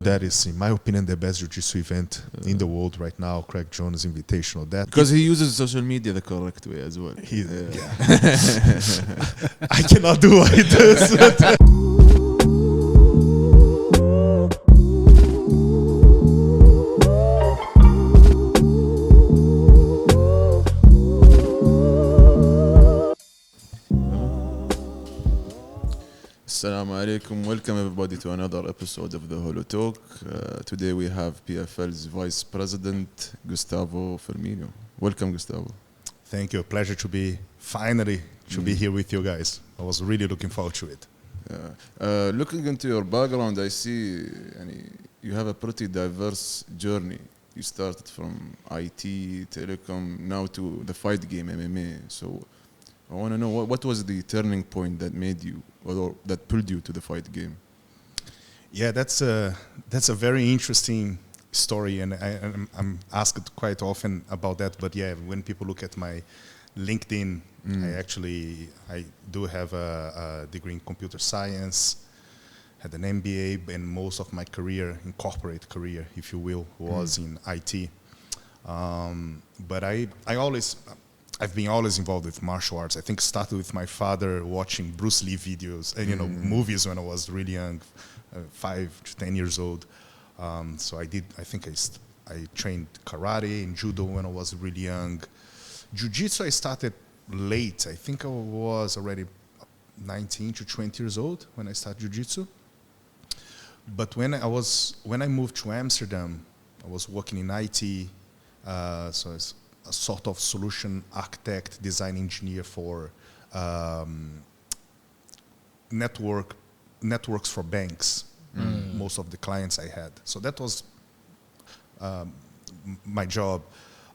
That is, in my opinion, the best jiu-jitsu event in the world right now. Craig Jones Invitational. That because he uses social media the correct way as well. I cannot do what he does. Assalamu alaikum. Welcome everybody to another episode of the Holo Talk. Today we have PFL's Vice President, Gustavo Firmino. Welcome, Gustavo. Thank you. A pleasure to be be here with you guys. I was really looking forward to it. Looking into your background, I see you have a pretty diverse journey. You started from IT, telecom, now to the fight game, MMA. So I want to know what was the turning point that made you, or that pulled you to the fight game? Yeah, that's a very interesting story, and I'm asked quite often about that. But yeah, when people look at my LinkedIn, I do have a degree in computer science, had an MBA, and most of my career, in corporate career, if you will, was in IT. But I've been always involved with martial arts. I think started with my father watching Bruce Lee videos and movies when I was really young, 5 to 10 years old. So I trained karate and judo when I was really young. Jiu-jitsu I started late. I think I was already 19 to 20 years old when I started jiu-jitsu. But when I moved to Amsterdam, I was working in IT. So it's a sort of solution architect, design engineer for networks for banks. Most of the clients I had. So that was my job.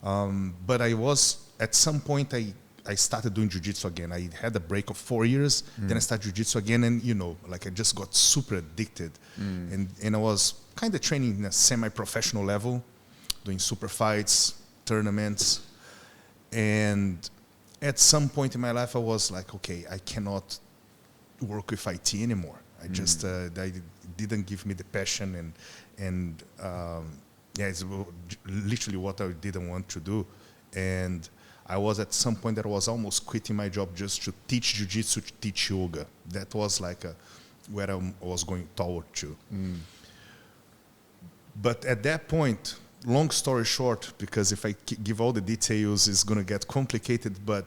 But at some point I started doing jiu-jitsu again. I had a break of 4 years, then I started jiu-jitsu again, and I just got super addicted. And I was kind of training in a semi-professional level, doing super fights, tournaments, and at some point in my life I was like, okay, I cannot work with IT anymore. I just I didn't give me the passion, and it's literally what I didn't want to do. And I was at some point that I was almost quitting my job just to teach jiu-jitsu, to teach yoga. That was like where I was going toward to. But at that point, long story short, because if I give all the details, it's going to get complicated. But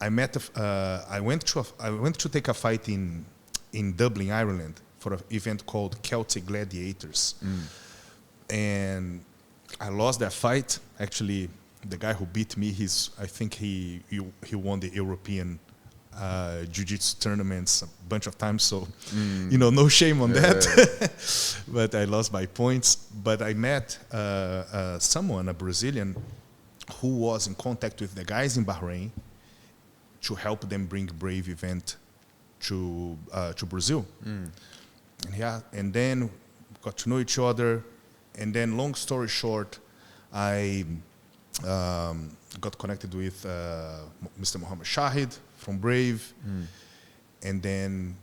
I went to take a fight in Dublin, Ireland, for an event called Celtic Gladiators, and I lost that fight. Actually, the guy who beat me, I think he won the European jiu-jitsu tournaments a bunch of times, so no shame on that. But I lost by points. But I met someone, a Brazilian, who was in contact with the guys in Bahrain to help them bring Brave event to Brazil. And then got to know each other. And then, long story short, I got connected with Mr. Mohammed Shahid from Brave, and then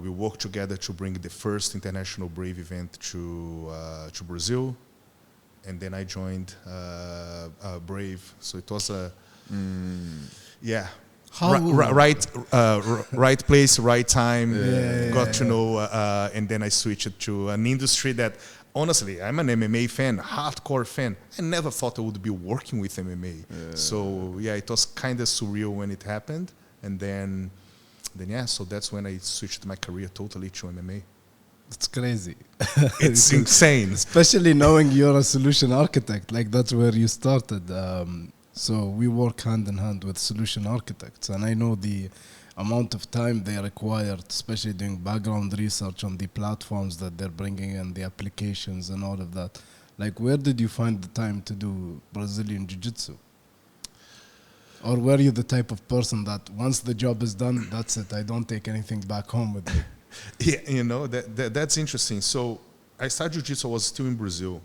we worked together to bring the first international Brave event to Brazil, and then I joined Brave. So it was right place, right time. Got to know, and then I switched to an industry that, honestly, I'm an MMA fan, hardcore fan. I never thought I would be working with MMA. So it was kind of surreal when it happened. And then so that's when I switched my career totally to MMA. It's crazy. It's insane. Especially knowing you're a solution architect, like that's where you started. So we work hand in hand with solution architects, and I know the amount of time they required, especially doing background research on the platforms that they're bringing in, the applications and all of that. Like, where did you find the time to do Brazilian Jiu-Jitsu? Or were you the type of person that once the job is done, that's it, I don't take anything back home with me? Yeah, that's interesting. So I started Jiu-Jitsu, I was still in Brazil.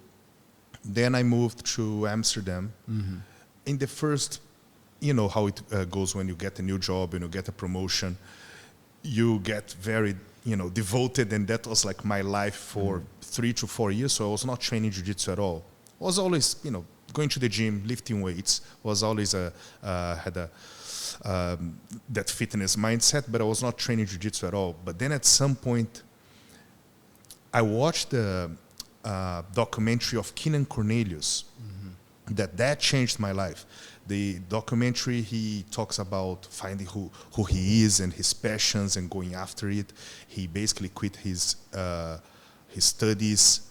Then I moved to Amsterdam. In the first, how it goes when you get a new job and you get a promotion, you get very devoted, and that was like my life for 3 to 4 years. So I was not training jiu-jitsu at all. I was always, going to the gym, lifting weights. Was always had that fitness mindset, but I was not training jiu-jitsu at all. But then at some point, I watched the documentary of Keenan Cornelius. That changed my life. The documentary, he talks about finding who he is and his passions and going after it. He basically quit his studies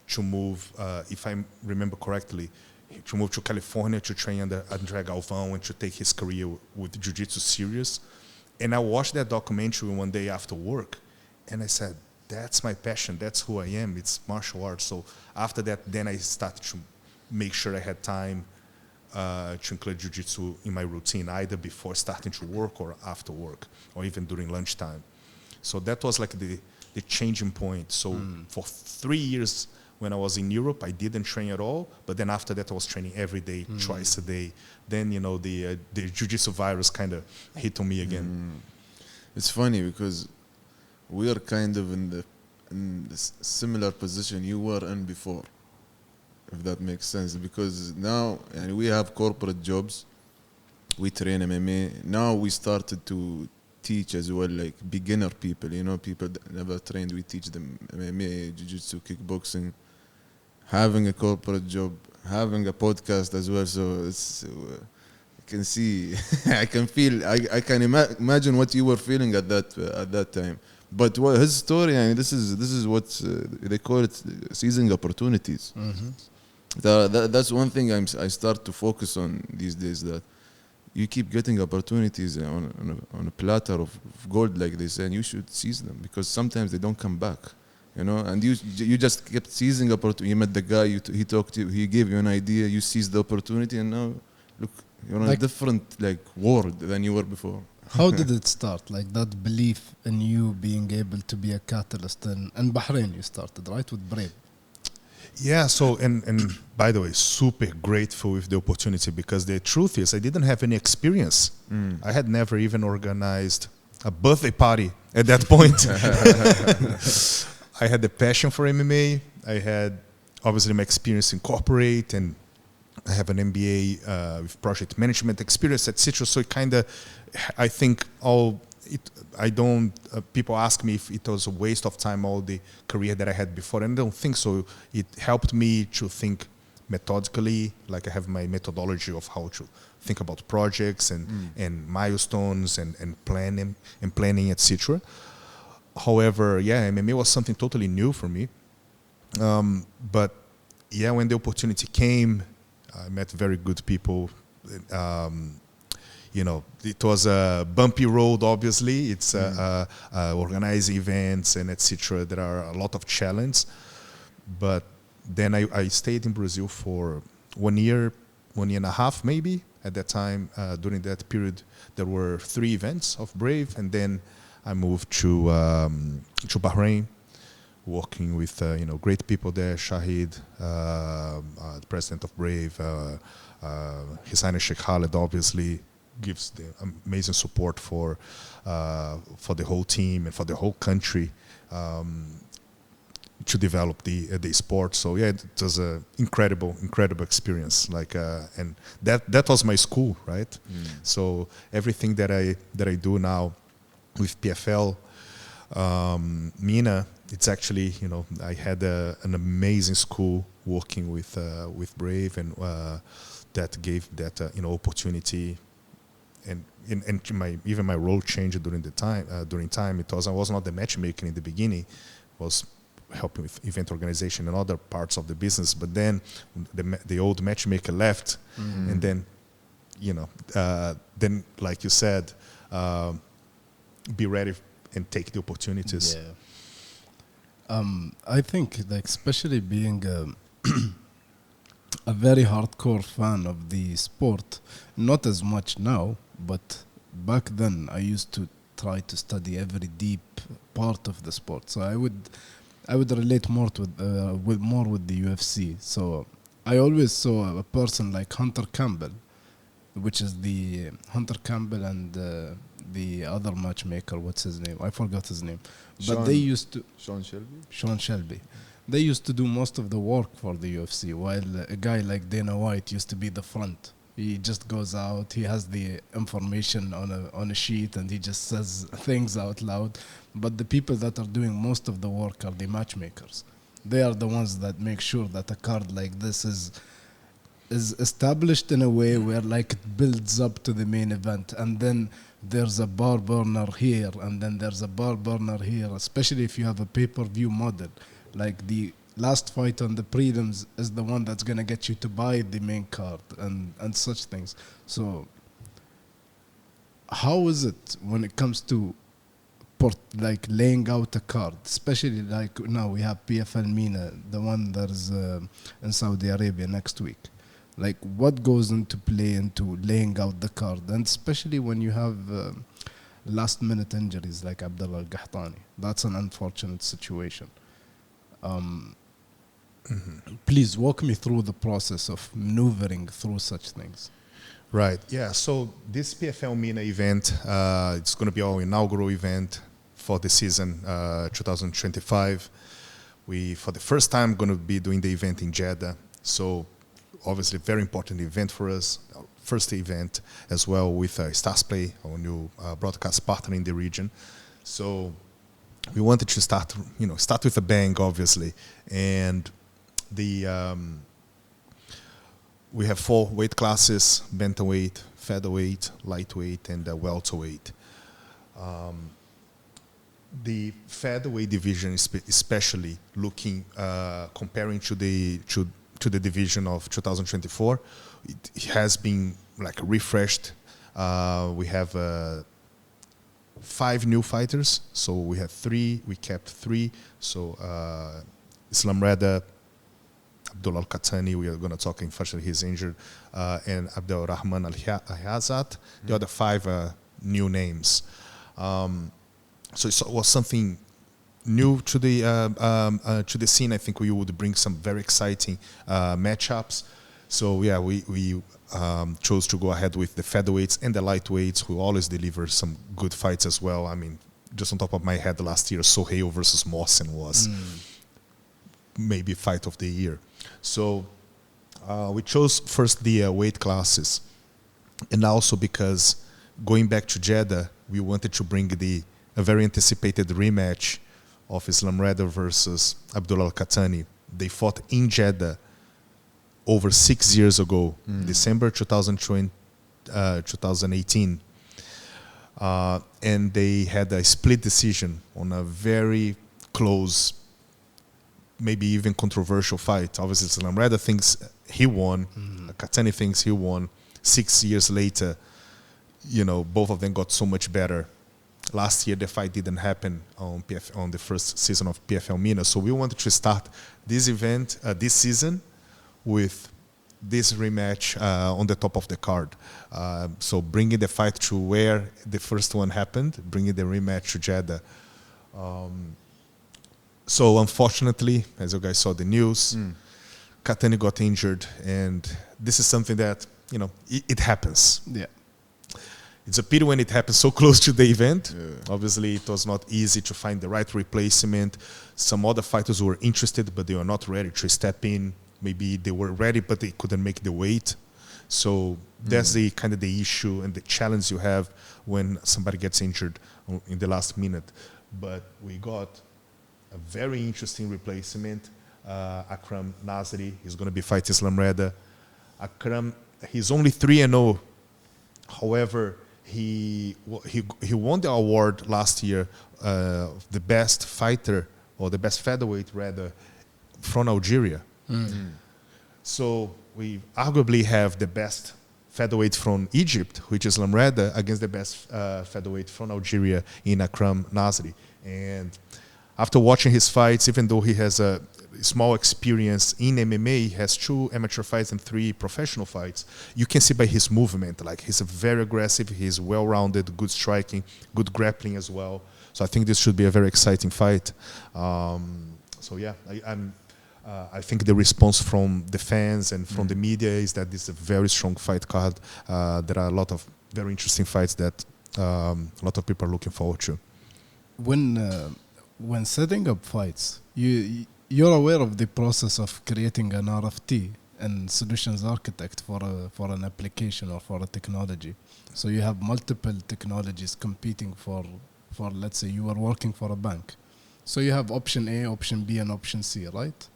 to move, if I remember correctly, to move to California to train under André Galvão and to take his career with jiu-jitsu serious. And I watched that documentary one day after work, and I said, that's my passion, that's who I am, it's martial arts. So after that, then I started to make sure I had time to include jiu-jitsu in my routine, either before starting to work or after work, or even during lunchtime. So that was like the changing point. So for 3 years when I was in Europe, I didn't train at all, but then after that I was training every day, twice a day. Then, the jiu-jitsu virus kind of hit on me again. It's funny because we are kind of in the similar position you were in before, if that makes sense, because now we have corporate jobs, we train MMA. Now we started to teach as well, like beginner people, people that never trained, we teach them MMA, jiu-jitsu, kickboxing, having a corporate job, having a podcast as well. So it's, I can see, I can feel, I can imagine what you were feeling at that time. But his story, this is what they call it, seizing opportunities. That's one thing I start to focus on these days, that you keep getting opportunities on a platter of gold, like they say, and you should seize them, because sometimes they don't come back, and you just kept seizing opportunity. You met the guy, he talked to you, he gave you an idea, you seized the opportunity, and now look, you're in a different world than you were before. How did it start? Like that belief in you being able to be a catalyst in Bahrain, you started, right, with Brave? Yeah, so, and by the way, super grateful with the opportunity, because the truth is I didn't have any experience. I had never even organized a birthday party at that point. I had the passion for MMA. I had obviously my experience in corporate, and I have an MBA with project management experience, etc. So it kind of, I think people ask me if it was a waste of time, all the career that I had before, and I don't think so. It helped me to think methodically, like I have my methodology of how to think about projects and milestones and planning, etc. However, MMA was something totally new for me. But when the opportunity came, I met very good people. It was a bumpy road, obviously. It's organizing events and etc. There are a lot of challenges. But then I stayed in Brazil for 1 year, 1.5 years maybe. At that time, during that period, there were 3 events of Brave, and then I moved to Bahrain, working with great people there. Shahid, the president of Brave, His Highness Sheikh Khaled, obviously gives the amazing support for the whole team and for the whole country to develop the sport. So it was an incredible experience. And that was my school, right? So everything that I do now with PFL Mena, it's actually I had an amazing school working with Brave, and that gave that opportunity. And even my role changed during time. Because I was not the matchmaker in the beginning, was helping with event organization and other parts of the business. But then the old matchmaker left, and then then like you said, be ready and take the opportunities. I think especially being a very hardcore fan of the sport, not as much now, but back then I used to try to study every deep part of the sport. So I would relate more with the UFC. So I always saw a person like Hunter Campbell which is the Hunter Campbell and the other matchmaker. What's his name? I forgot his name. But they used to Sean Shelby. They used to do most of the work for the UFC, while a guy like Dana White used to be the front. He just goes out, he has the information on a sheet, and he just says things out loud. But the people that are doing most of the work are the matchmakers. They are the ones that make sure that a card like this is established in a way where like it builds up to the main event, and then there's a bar burner here, and then there's a bar burner here, especially if you have a pay-per-view model. Like the last fight on the prelims is the one that's going to get you to buy the main card and such things. So how is it when it comes to like laying out a card, especially like now we have PFL Mena, the one that is in Saudi Arabia next week? Like what goes into play into laying out the card, and especially when you have last minute injuries like Abdullah Al-Qahtani? That's an unfortunate situation. Please walk me through the process of maneuvering through such things. Right. Yeah. So this PFL Mena event, it's going to be our inaugural event for the season 2025. We, for the first time, going to be doing the event in Jeddah. So obviously, very important event for us. Our first event as well with Starsplay, our new broadcast partner in the region. So we wanted to start with a bang, obviously, and we have 4 weight classes: bantamweight, featherweight, lightweight, and welterweight. The featherweight division, especially looking comparing to the division of 2024, it has been like refreshed. We have 5 new fighters, so we have 3. We kept 3. So Islam Reda, Abdullah Al-Qahtani, we are going to talk. Unfortunately, he's injured, and Abdul Rahman Al-Hazat. The other 5 new names. So it was something new to the scene. I think we would bring some very exciting matchups. So yeah, we chose to go ahead with the featherweights and the lightweights, who always deliver some good fights as well. I mean, just on top of my head, last year, Sohail versus Mosen was maybe fight of the year. So we chose first the weight classes, and also because going back to Jeddah, we wanted to bring a very anticipated rematch of Islam Reda versus Abdullah Al-Qahtani. They fought in Jeddah over 6 years ago, December 2018. And they had a split decision on a very close, maybe even controversial fight. Obviously, Islam Reda thinks he won. Qahtani thinks he won. 6 years later, both of them got so much better. Last year, the fight didn't happen on the first season of PFL Mena. So we wanted to start this event, this season, with this rematch on the top of the card. So bringing the fight to where the first one happened, bringing the rematch to Jeddah. So unfortunately, as you guys saw the news, Qahtani got injured, and this is something that, it happens. Yeah. It's a pity when it happens so close to the event. Yeah. Obviously, it was not easy to find the right replacement. Some other fighters were interested, but they were not ready to step in. Maybe they were ready, but they couldn't make the weight. So that's the kind of the issue and the challenge you have when somebody gets injured in the last minute. But we got a very interesting replacement. Akram Nasri is going to be fighting Islam Reda. Akram, he's only 3-0. However, he won the award last year, the best fighter, or the best featherweight rather, from Algeria. So we arguably have the best featherweight from Egypt, which is Islam Reda, against the best featherweight from Algeria in Akram Nasri. And after watching his fights, even though he has a small experience in MMA, he has 2 amateur fights and 3 professional fights. You can see by his movement, like he's very aggressive, he's well-rounded, good striking, good grappling as well. So I think this should be a very exciting fight. So yeah, I think the response from the fans and from the media is that this is a very strong fight card. There are a lot of very interesting fights that a lot of people are looking forward to. When setting up fights, you're aware of the process of creating an RFT and solutions architect for an application or for a technology. So you have multiple technologies competing for let's say you are working for a bank. So you have option A, option B, and option C, right?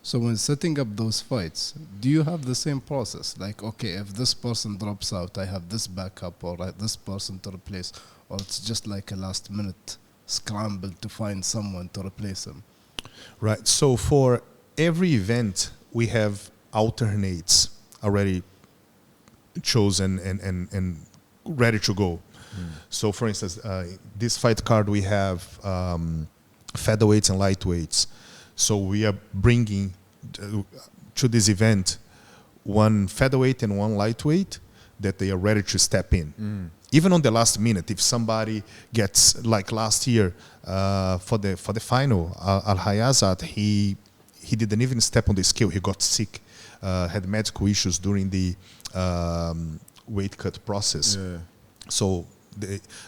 So when setting up those fights, do you have the same process? Like, okay, if this person drops out, I have this backup or this person to replace, or it's just like a last minute scramble to find someone to replace him? Right. So for every event, we have alternates already chosen and ready to go. So for instance, this fight card, we have featherweights and lightweights. So we are bringing to this event one featherweight and one lightweight that they are ready to step in. Even on the last minute, if somebody gets, like last year for the final, Al-Hayazat, he didn't even step on the scale. He got sick, had medical issues during the weight cut process. Yeah. So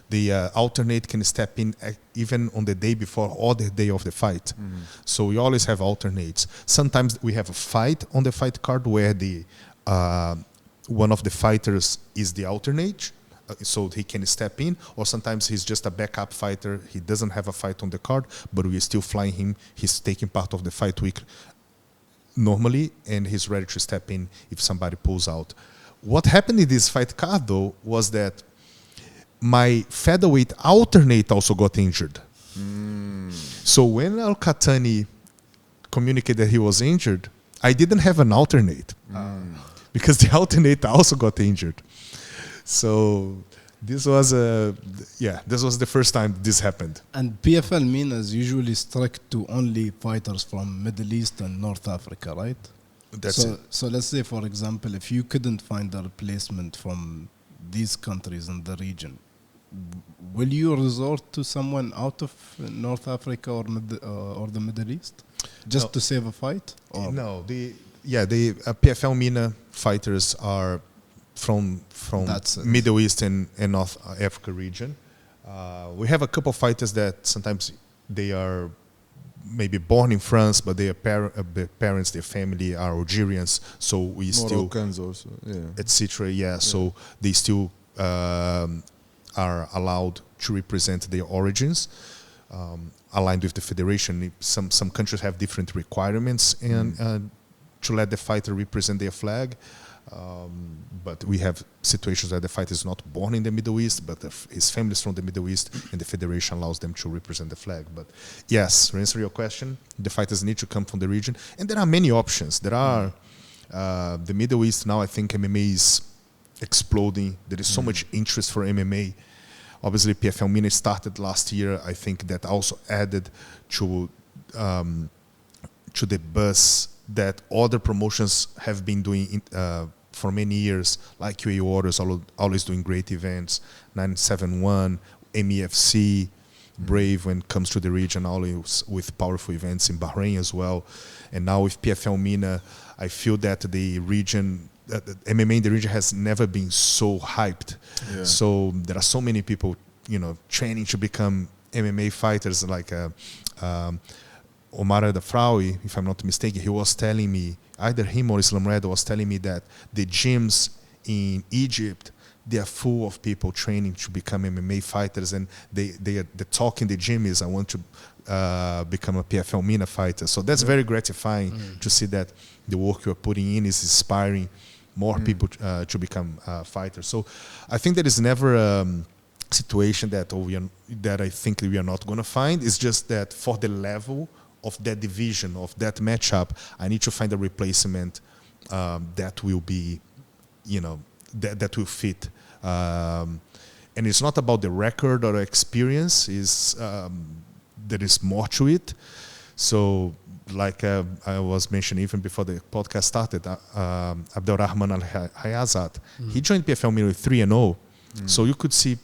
the alternate can step in even on the day before or the day of the fight. So we always have alternates. Sometimes we have a fight on the fight card where the one of the fighters is the alternate, so he can step in, or sometimes he's just a backup fighter. He doesn't have a fight on the card, but we're still flying him. He's taking part of the fight week normally, and he's ready to step in if somebody pulls out. What happened in this fight card, though, was that my featherweight alternate also got injured. So when Al-Qahtani communicated that he was injured, I didn't have an alternate because the alternate also got injured. So this was the first time this happened. And PFL Mena is usually strict to only fighters from Middle East and North Africa, right? That's it. So let's say, for example, if you couldn't find a replacement from these countries in the region, will you resort to someone out of North Africa or the Middle East just to save a fight? Or? No, the PFL Mena fighters are from Middle East and North Africa region. We have a couple of fighters that sometimes they are maybe born in France, but their parents, their family are Algerians. So we still Moroccans also, etc. Yeah, so they still are allowed to represent their origins, aligned with the federation. Some countries have different requirements and to let the fighter represent their flag. But we have situations where the fighter is not born in the Middle East, but his family is from the Middle East, and the federation allows them to represent the flag. But yes, to answer your question, the fighters need to come from the region. And there are many options. There are the Middle East now, I think MMA is exploding. There is so much interest for MMA. Obviously, PFL Mena started last year. I think that also added to the buzz that other promotions have been doing for many years, like UAE Warriors, always doing great events, 971, MEFC, Brave when it comes to the region, always with powerful events in Bahrain as well. And now with PFL Mena, I feel that the region, the MMA in the region has never been so hyped. Yeah. So there are so many people, training to become MMA fighters, like Omar Dafraoui, if I'm not mistaken, he was telling me, either him or Islam Red was telling me that the gyms in Egypt, they are full of people training to become MMA fighters, and the talk in the gym is, I want to become a PFL Mena fighter. So that's very gratifying to see that the work you're putting in is inspiring more people to become fighters. So I think there is never a situation that I think we are not going to find. It's just that for the level of that division, of that matchup, I need to find a replacement that will be, that will fit. And it's not about the record or experience. There is more to it. So, like I was mentioning even before the podcast started, Abdelrahman Al-Hayazat, he joined PFL Mena with 3-0. So you could see,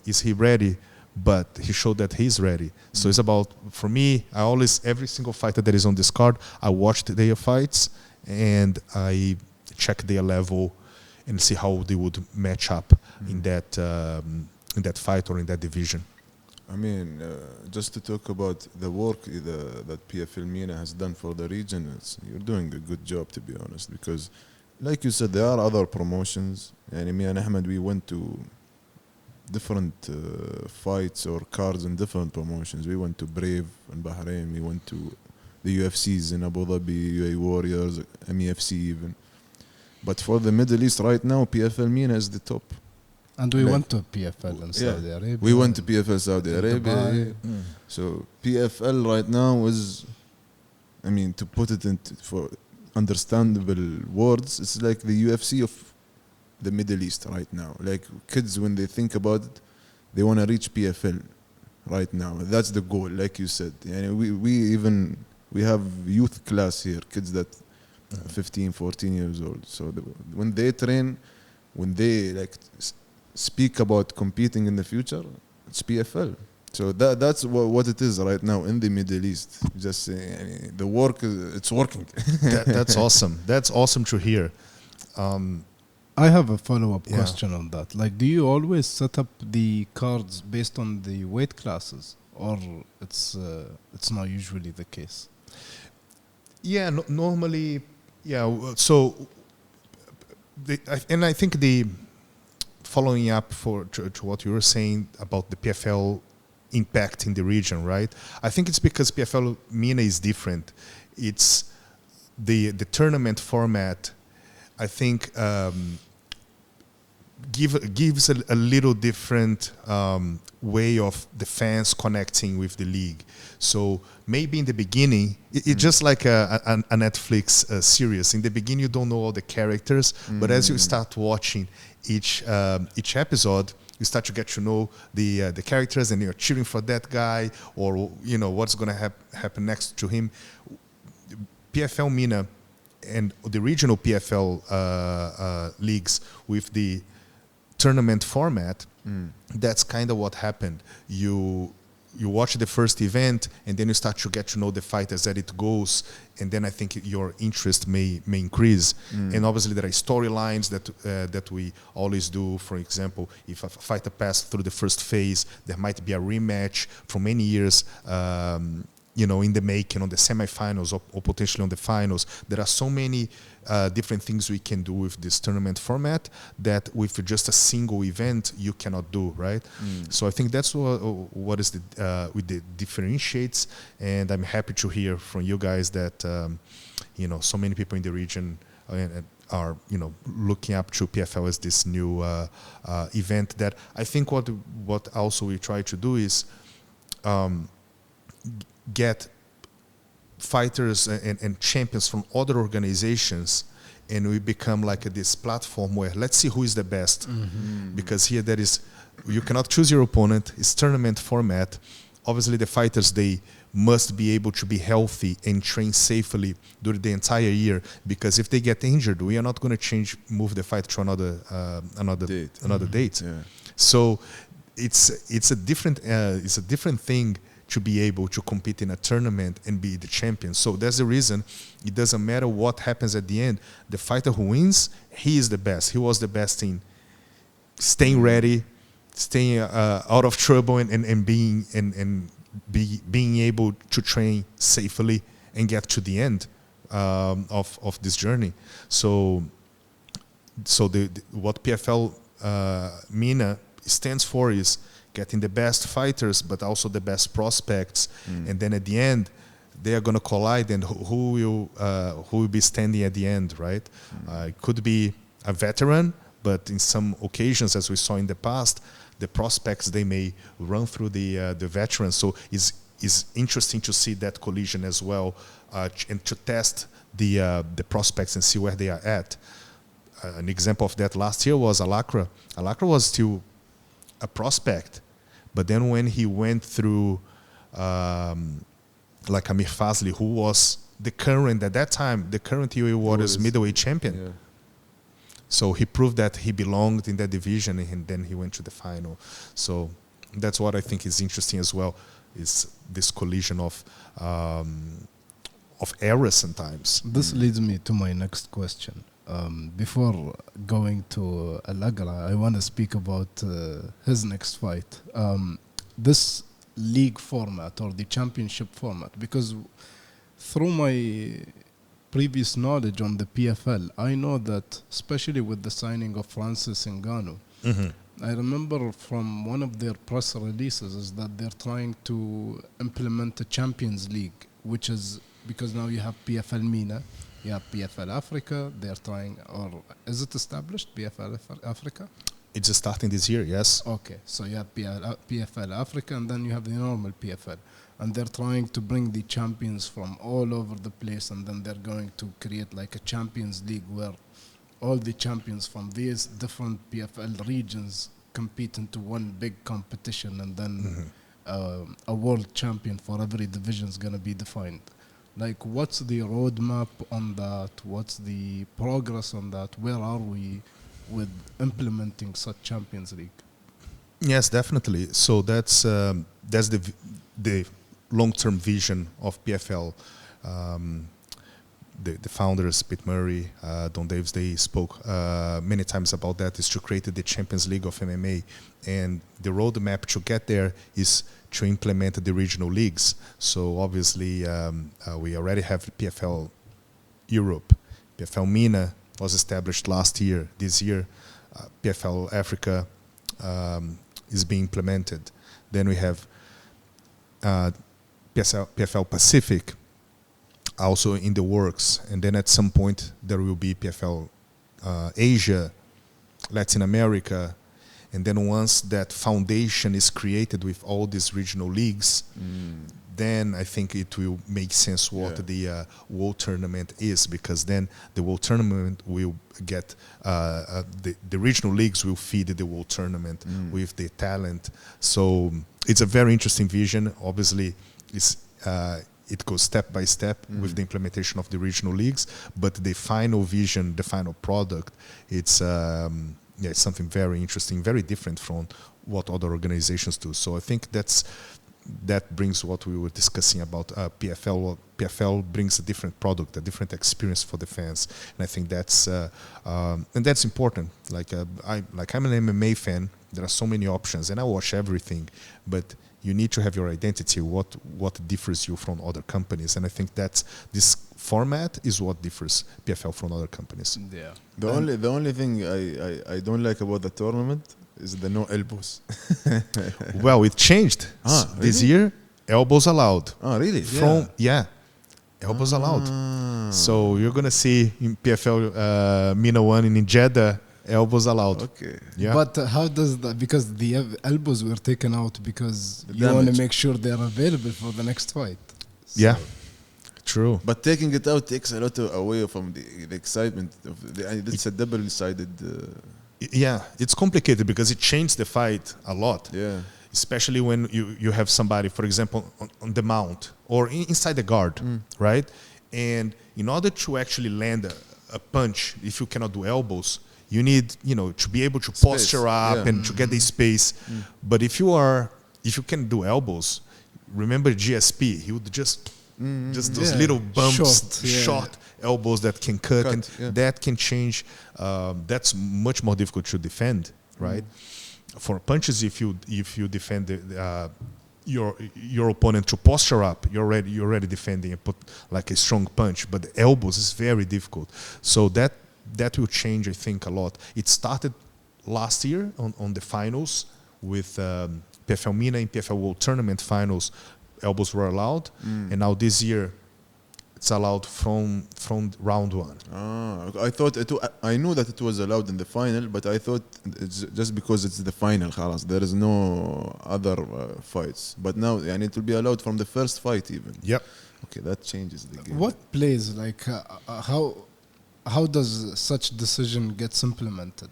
is he ready but he showed that he's ready. So it's about, for me, I always, every single fighter that is on this card, I watched their fights and I check their level and see how they would match up in that fight or in that division. I mean, just to talk about the work that PFL Mena has done for the region, you're doing a good job, to be honest, because like you said, there are other promotions. And me and Ahmed, we went to different fights or cards in different promotions. We went to Brave in Bahrain, we went to the UFCs in Abu Dhabi, UAE Warriors, MEFC even. But for the Middle East right now, PFL Mena is the top. And we went to PFL in Saudi Arabia. We went to PFL Saudi Arabia. So PFL right now is, I mean, to put it into for understandable words, it's like the UFC of the Middle East right now. Like kids, when they think about it, they want to reach PFL right now. That's the goal, like you said. And we have youth class here, kids that 15, 14 years old. So when they train, when they like speak about competing in the future, it's PFL. So that's what it is right now in the Middle East. Just saying, the work, it's working. That's awesome. That's awesome to hear. I have a follow-up question on that. Like, do you always set up the cards based on the weight classes, or it's not usually the case? Yeah, normally, yeah. So, I think the following up to what you were saying about the PFL impact in the region, right? I think it's because PFL Mena is different. It's the tournament format. I think gives a little different way of the fans connecting with the league. So maybe in the beginning, it's just like a Netflix series. In the beginning, you don't know all the characters, but as you start watching each episode, you start to get to know the characters, and you're cheering for that guy, or you know what's going to happen next to him. PFL Mena and the regional PFL leagues with the tournament format, that's kind of what happened. You watch the first event, and then you start to get to know the fighters as it goes, and then I think your interest may increase. And obviously there are storylines that we always do. For example, if a fighter passed through the first phase, there might be a rematch from many years in the making, on the semifinals or potentially on the finals. There are so many different things we can do with this tournament format that with just a single event you cannot do, right? So I think that's what is the differentiates, and I'm happy to hear from you guys that so many people in the region are looking up to PFL as this new event. That I think what also we try to do is get fighters and champions from other organizations, and we become like this platform where let's see who is the best. Because here you cannot choose your opponent. It's tournament format. Obviously the fighters, they must be able to be healthy and train safely during the entire year, because if they get injured, we are not going to move the fight to another date. So it's a different thing to be able to compete in a tournament and be the champion. So that's the reason it doesn't matter what happens at the end. The fighter who wins, he is the best. He was the best in staying ready, staying out of trouble, and being able to train safely and get to the end of this journey. So what PFL Mena stands for is getting the best fighters, but also the best prospects, and then at the end, they are going to collide, and who will be standing at the end, right? It could be a veteran, but in some occasions, as we saw in the past, the prospects, they may run through the veterans. So it's interesting to see that collision as well, and to test the prospects and see where they are at. An example of that last year was Alacra. Alacra was still a prospect, but then when he went through like Amir Fazli, who was at that time the current UAE Warriors middleweight champion, so he proved that he belonged in that division, and then he went to the final. So That's what I think is interesting as well, is this collision of eras sometimes. This leads me to my next question. Before going to Al-Agra, I want to speak about his next fight. This league format or the championship format, because through my previous knowledge on the PFL, I know that especially with the signing of Francis Ngannou, I remember from one of their press releases is that they're trying to implement a Champions League, which is because now you have PFL Mena, you have PFL Africa, they're trying, or is it established, PFL Africa? It's just starting this year, yes. Okay, so you have PFL Africa, and then you have the normal PFL. And they're trying to bring the champions from all over the place, and then they're going to create like a Champions League where all the champions from these different PFL regions compete into one big competition, and then a world champion for every division is going to be defined. Like, what's the roadmap on that? What's the progress on that? Where are we with implementing such Champions League? Yes, definitely. So that's the long-term vision of PFL. The founders, Pete Murray, Don Davis, they spoke many times about that, is to create the Champions League of MMA. And the roadmap to get there is to implement the regional leagues. So obviously, we already have PFL Europe. PFL Mena was established last year. This year, PFL Africa is being implemented. Then we have PFL Pacific, also in the works, and then at some point there will be PFL Asia, Latin America, and then once that foundation is created with all these regional leagues, then I think it will make sense what the World Tournament is, because then the World Tournament will get the regional leagues will feed the World Tournament with the talent. So it's a very interesting vision. Obviously, it goes step by step with the implementation of the regional leagues, but the final vision, the final product, it's something very interesting, very different from what other organizations do. So I think that brings what we were discussing about PFL. PFL brings a different product, a different experience for the fans, and I think that's important. I'm an MMA fan. There are so many options, and I watch everything, but you need to have your identity, what differs you from other companies. And I think that this format is what differs PFL from other companies. Yeah. The only thing I don't like about the tournament is the no elbows. Well, it changed. This year, elbows allowed. Oh, really? Elbows allowed. So you're going to see in PFL Mena 1 in Jeddah, elbows allowed. Okay. Yeah. But how does that, because the elbows were taken out because you want to make sure they're available for the next fight. So. Yeah. True. But taking it out takes a lot away from the excitement of it's a double-sided. Yeah, it's complicated because it changed the fight a lot. Yeah. Especially when you have somebody, for example, on the mount or inside the guard, right? And in order to actually land a punch, if you cannot do elbows, you need, to be able to posture up and to get the space. But if you can do elbows, remember GSP, he would just those little bumps, short elbows that can cut and that can change. That's much more difficult to defend, right? For punches, if you defend your opponent to posture up, you're already defending and put like a strong punch. But the elbows is very difficult. So that will change, I think, a lot. It started last year on the finals with PFL Mena and PFL World Tournament finals. Elbows were allowed, and now this year it's allowed from round 1. I knew that it was allowed in the final, but I thought it's just because it's the final, خلاص, there is no other fights. But now, it will be allowed from the first fight even. Yep. Okay, that changes the game. What plays, like, how does such decision gets implemented?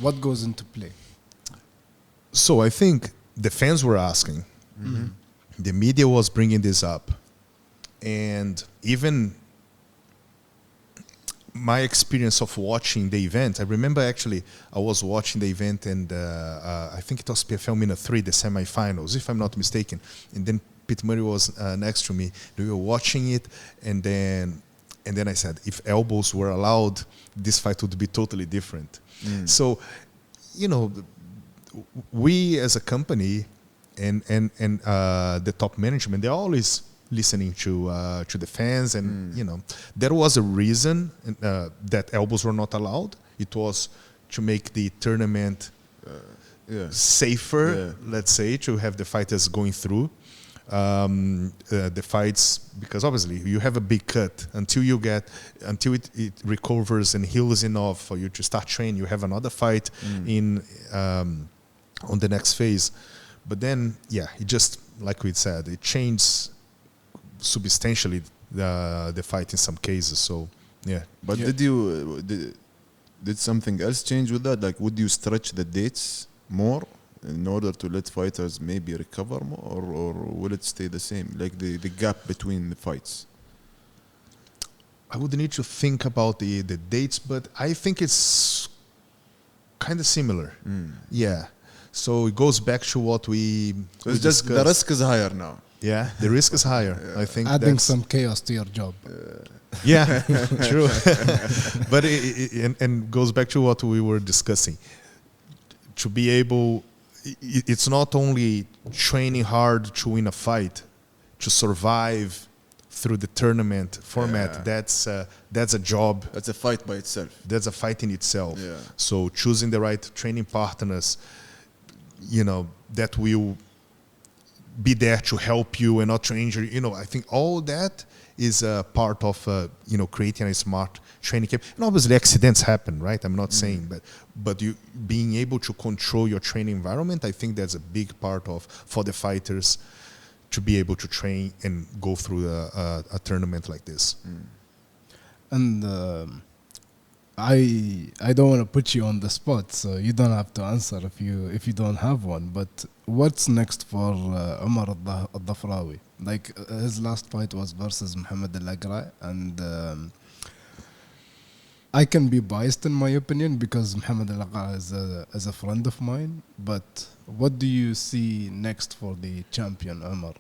What goes into play? So I think the fans were asking. The media was bringing this up. And even my experience of watching the event, I remember actually I was watching the event and I think it was PFL Mena 3, the semifinals, if I'm not mistaken. And then Pete Murray was next to me. We were watching it, and then I said, if elbows were allowed, this fight would be totally different. So, you know, we as a company and the top management, they're always listening to the fans, and you know, there was a reason that elbows were not allowed. It was to make the tournament safer, let's say, to have the fighters going through the fights, because obviously you have a big cut until it recovers and heals enough for you to start training. You have another fight on the next phase, but then it just, like we said, it changed substantially the fight in some cases. So but did something else change with that? Like, would you stretch the dates more in order to let fighters maybe recover more, or will it stay the same, like the gap between the fights? I would need to think about the dates, but I think it's kind of similar. So it goes back to what we it's just the risk is higher now. Yeah, the risk is higher. I think adding some chaos to your job. True. But it goes back to what we were discussing. To be able, it's not only training hard to win a fight, to survive through the tournament format. That's a job. That's a fight by itself. That's a fight in itself. So choosing the right training partners, you know, that will be there to help you and not to injure you. You know, I think all that is a part of creating a smart training camp. And obviously accidents happen, right? I'm not saying, but you being able to control your training environment, I think that's a big part of for the fighters to be able to train and go through a tournament like this. And I don't want to put you on the spot, so you don't have to answer if you don't have one. But what's next for Omar al-Dhafrawi? Like, his last fight was versus Muhammad al-Aqra, and I can be biased in my opinion because Muhammad al-Aqra is a friend of mine. But what do you see next for the champion, Omar?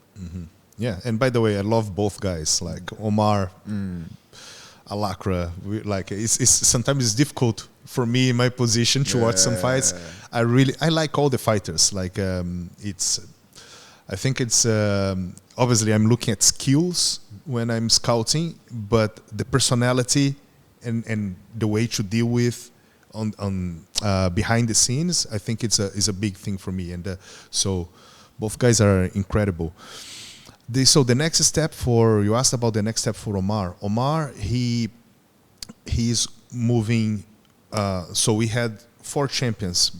Yeah, and by the way, I love both guys. Like Omar. Al-Aqra, like it's sometimes it's difficult for me in my position to watch some fights. I like all the fighters. Like I think it's obviously I'm looking at skills when I'm scouting, but the personality and the way to deal with on behind the scenes, I think it's a big thing for me. And so both guys are incredible. So the next step you asked about the next step for Omar. Omar, he's moving. So we had 4 champions,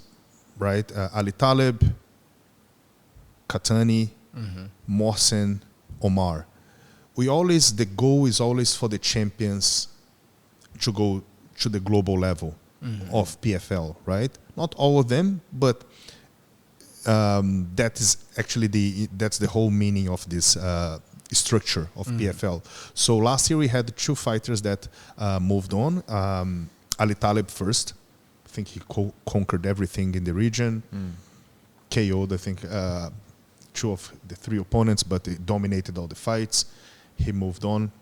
right? Ali Talib, Katani, Mohsen, Omar. The goal is always for the champions to go to the global level of PFL, right? Not all of them, but that is actually that's the whole meaning of this structure of PFL. So last year we had 2 fighters that moved on. Ali Talib first. I think he conquered everything in the region. KO'd, I think, 2 of the 3 opponents, but he dominated all the fights. He moved on.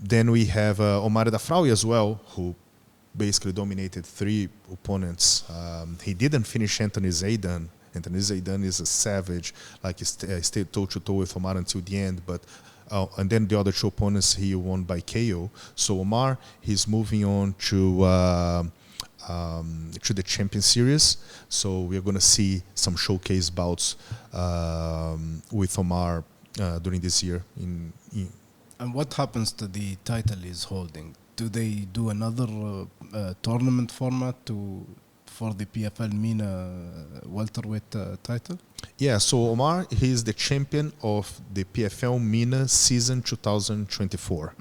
Then we have Omar al-Dhafrawi as well, who basically dominated 3 opponents. He didn't finish Anthony Zaidan. Anthony Zaidan is a savage. Like, he stayed toe-to-toe with Omar until the end. But and then the other 2 opponents he won by KO. So Omar, he's moving on to the Champion Series. So we're going to see some showcase bouts with Omar during this year. And what happens to the title he's holding? Do they do another tournament format for the PFL Mena welterweight title? Yeah, so Omar, he's the champion of the PFL Mena season 2024.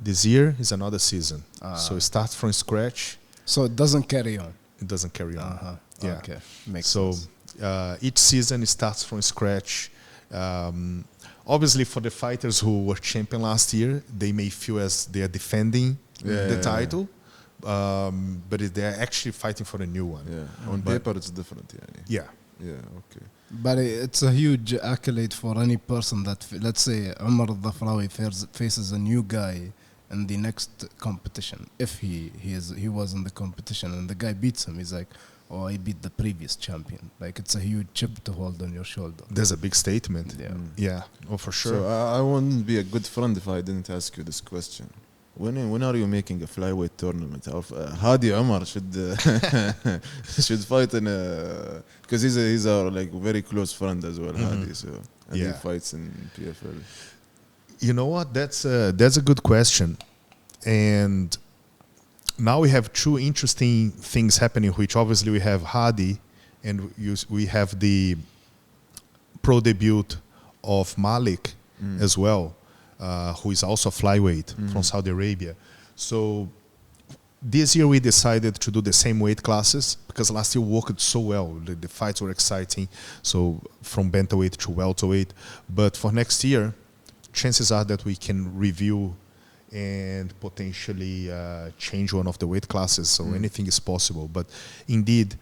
This year is another season. So it starts from scratch. So it doesn't carry on? It doesn't carry on. Yeah. Okay, makes sense. So each season it starts from scratch. Obviously, for the fighters who were champion last year, they may feel as they are defending the title, but they're actually fighting for a new one. On paper, it's different. Yeah. Okay. But it's a huge accolade for any person that, let's say, Umar al-Dhafrawi faces a new guy in the next competition. If he was in the competition and the guy beats him, he's like, oh, I beat the previous champion. Like, it's a huge chip to hold on your shoulder. There's a big statement. Yeah. Oh, for sure. So I wouldn't be a good friend if I didn't ask you this question. When are you making a flyweight tournament? Hadi Umar should fight in a, because he's our like very close friend as well. Hadi, so and he fights in PFL. You know what? That's a good question, and now we have two interesting things happening. Which obviously we have Hadi, and we have the pro debut of Malik as well. Who is also flyweight from Saudi Arabia. So this year we decided to do the same weight classes because last year worked so well. The fights were exciting. So from bantamweight to welterweight. But for next year, chances are that we can review and potentially change one of the weight classes. So anything is possible. But indeed,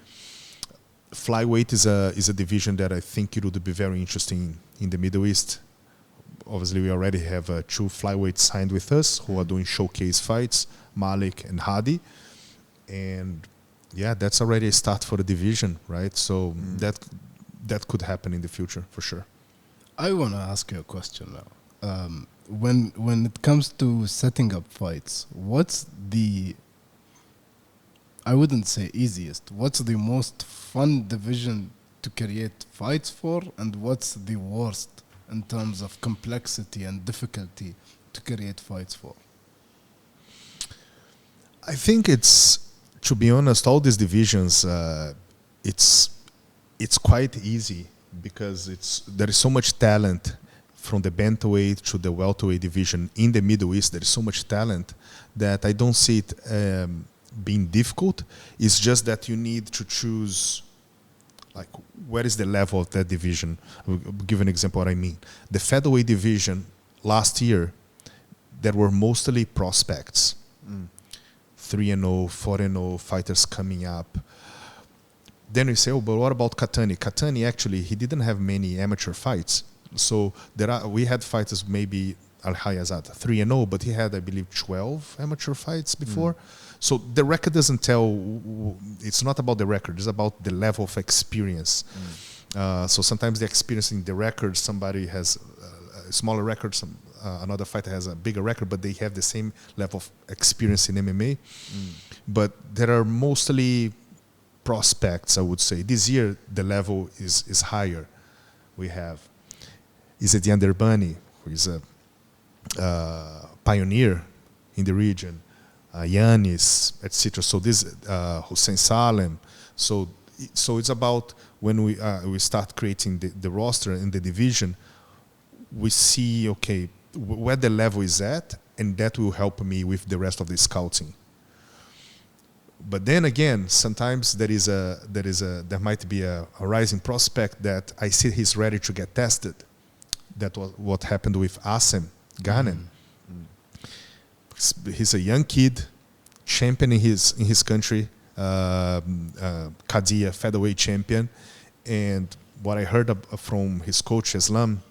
flyweight is a division that I think it would be very interesting in the Middle East. Obviously, we already have two flyweights signed with us who are doing showcase fights, Malik and Hadi. And yeah, that's already a start for the division, right? So that could happen in the future, for sure. I want to ask you a question now. When it comes to setting up fights, what's the, I wouldn't say easiest, what's the most fun division to create fights for, and what's the worst in terms of complexity and difficulty to create fights for? I think it's, to be honest, all these divisions, it's quite easy because there is so much talent from the bantamweight to the welterweight division in the Middle East. There is so much talent that I don't see it being difficult. It's just that you need to choose, like, where is the level of that division? I'll give an example what I mean. The featherweight division last year, there were mostly prospects. 3-0, 4-0 fighters coming up. Then we say, oh, but what about Katani? Katani, actually, he didn't have many amateur fights. So we had fighters, maybe Al-Hayazat, 3-0, but he had, I believe, 12 amateur fights before. So the record doesn't tell, it's not about the record, it's about the level of experience. So sometimes the experience in the record, somebody has a smaller record, another fighter has a bigger record, but they have the same level of experience in MMA. But there are mostly prospects, I would say. This year, the level is higher. We have Izzet Derbani, who is a pioneer in the region. Yanis, etc. So this Hussein Salem. So it's about when we start creating the roster in the division, we see where the level is at, and that will help me with the rest of the scouting. But then again, sometimes there might be a rising prospect that I see he's ready to get tested. That was what happened with Asem Ghanem. He's a young kid, champion in his country, Kadia featherweight champion, and what I heard from his coach Islam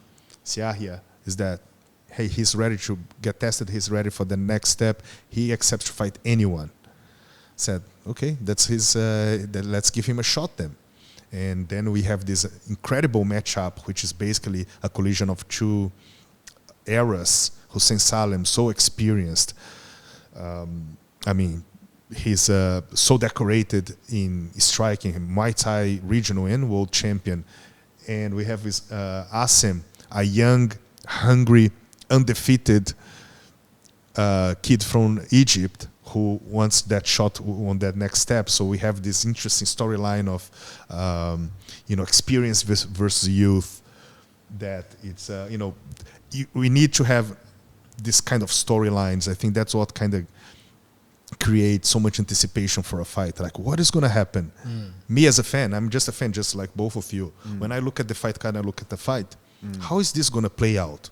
Siahia is that, hey, he's ready to get tested. He's ready for the next step. He accepts to fight anyone. Said, okay, that's his. Let's give him a shot then. And then we have this incredible matchup, which is basically a collision of two eras. Hussein Salem, so experienced. I mean, he's so decorated in striking, Muay Thai regional and world champion. And we have this Asem, a young, hungry, undefeated kid from Egypt who wants that shot on that next step. So we have this interesting storyline of, experience versus youth. That it's, we need to have this kind of storylines. I think that's what kind of creates so much anticipation for a fight. Like, what is going to happen? Me as a fan, I'm just a fan, just like both of you. When I look at the fight card, I look at the fight. How is this going to play out?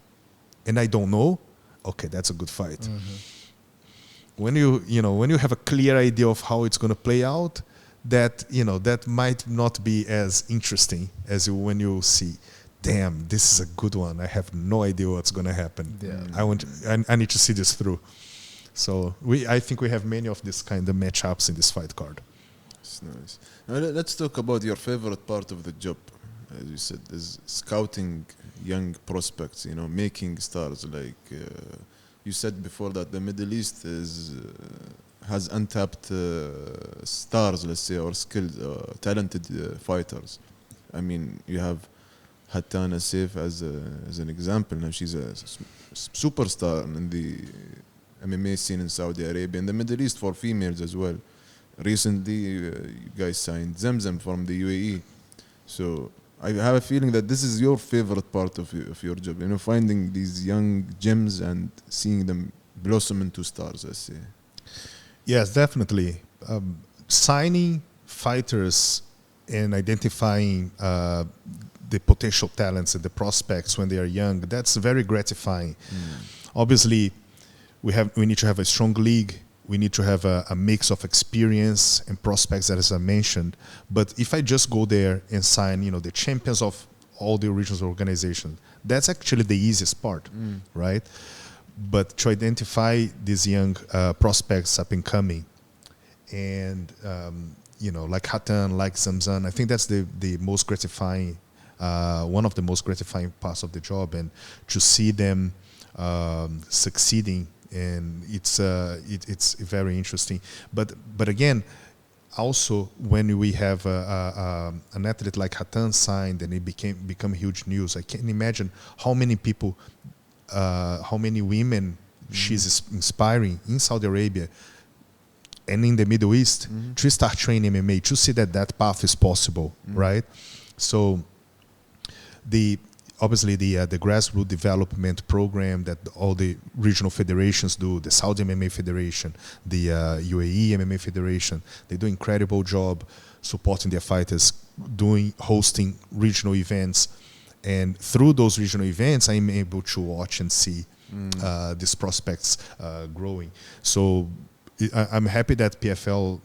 And I don't know. Okay, that's a good fight. When when you have a clear idea of how it's going to play out, that might not be as interesting as when you see, damn, this is a good one. I have no idea what's going to happen. I need to see this through. So I think we have many of this kind of matchups in this fight card. That's nice. Now let's talk about your favorite part of the job. As you said, is scouting young prospects, making stars. Like you said before, that the Middle East has untapped stars, let's say, or skilled, talented fighters. I mean, you have Hattana Saif as an example. Now she's a superstar in the MMA scene in Saudi Arabia, in the Middle East for females as well. Recently, you guys signed Zamzam from the UAE. So I have a feeling that this is your favorite part of your job, finding these young gems and seeing them blossom into stars, let's say. Yes, definitely. Signing fighters and identifying the potential talents and the prospects when they are young, that's very gratifying. Obviously, we need to have a strong league. We need to have a mix of experience and prospects, as I mentioned. But if I just go there and sign, the champions of all the regional organizations, that's actually the easiest part, right? But to identify these young prospects up and coming, and like Hatan, like Zamzam, I think that's the most gratifying, one of the most gratifying parts of the job, and to see them succeeding. And it's very interesting, but again, also when we have an athlete like Hatan signed and it become huge news, I can't imagine how many people, how many women she's inspiring in Saudi Arabia and in the Middle East to start training MMA, to see that path is possible, right? So obviously the grassroots development program that all the regional federations do, the Saudi MMA Federation, the UAE MMA Federation, they do an incredible job supporting their fighters, hosting regional events. And through those regional events, I'm able to watch and see these prospects growing. So I'm happy that PFL,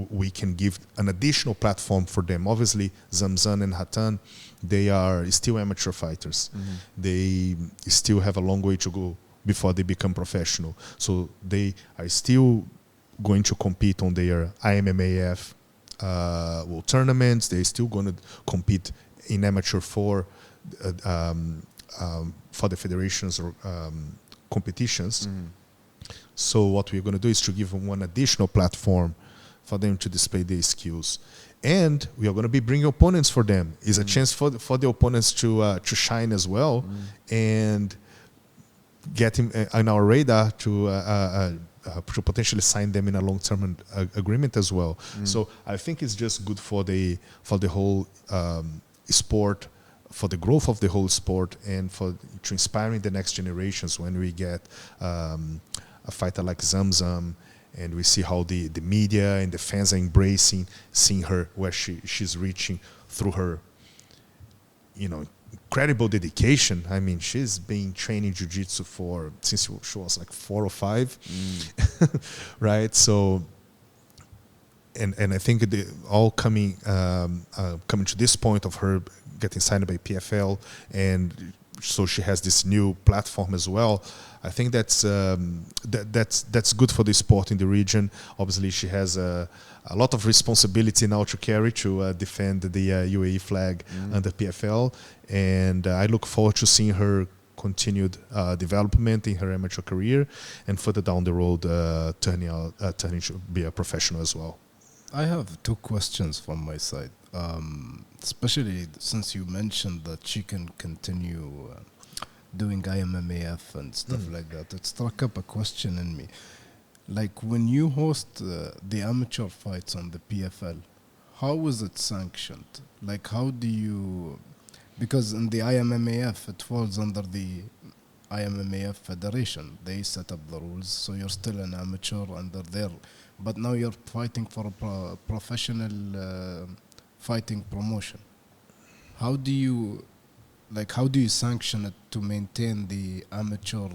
we can give an additional platform for them. Obviously, Zamzam and Hatan, they are still amateur fighters. They still have a long way to go before they become professional. So they are still going to compete on their IMMAF world tournaments. They're still going to compete in amateur for the federations or competitions. So what we're going to do is to give them one additional platform for them to display their skills. And we are going to be bringing opponents for them. It's a chance for the opponents to shine as well and get him on our radar to potentially sign them in a long-term agreement as well. So I think it's just good for the whole sport, for the growth of the whole sport, and to inspiring the next generations when we get a fighter like Zamzam, and we see how the media and the fans are embracing, seeing her where she's reaching through her, incredible dedication. I mean, she's been training jiu-jitsu since she was like 4 or 5, right? So, and I think all coming to this point of her getting signed by PFL, and so she has this new platform as well. I think that's good for the sport in the region. Obviously, she has a lot of responsibility now to carry to defend the UAE flag under PFL, and I look forward to seeing her continued development in her amateur career, and further down the road turning to be a professional as well. I have 2 questions from my side, especially since you mentioned that she can continue doing IMMAF and stuff like that. It struck up a question in me. Like, when you host the amateur fights on the PFL, how is it sanctioned? Like, how do you... Because in the IMMAF, it falls under the IMMAF Federation. They set up the rules, so you're still an amateur under their... But now you're fighting for a professional fighting promotion. How do you like how do you sanction it to maintain the amateur?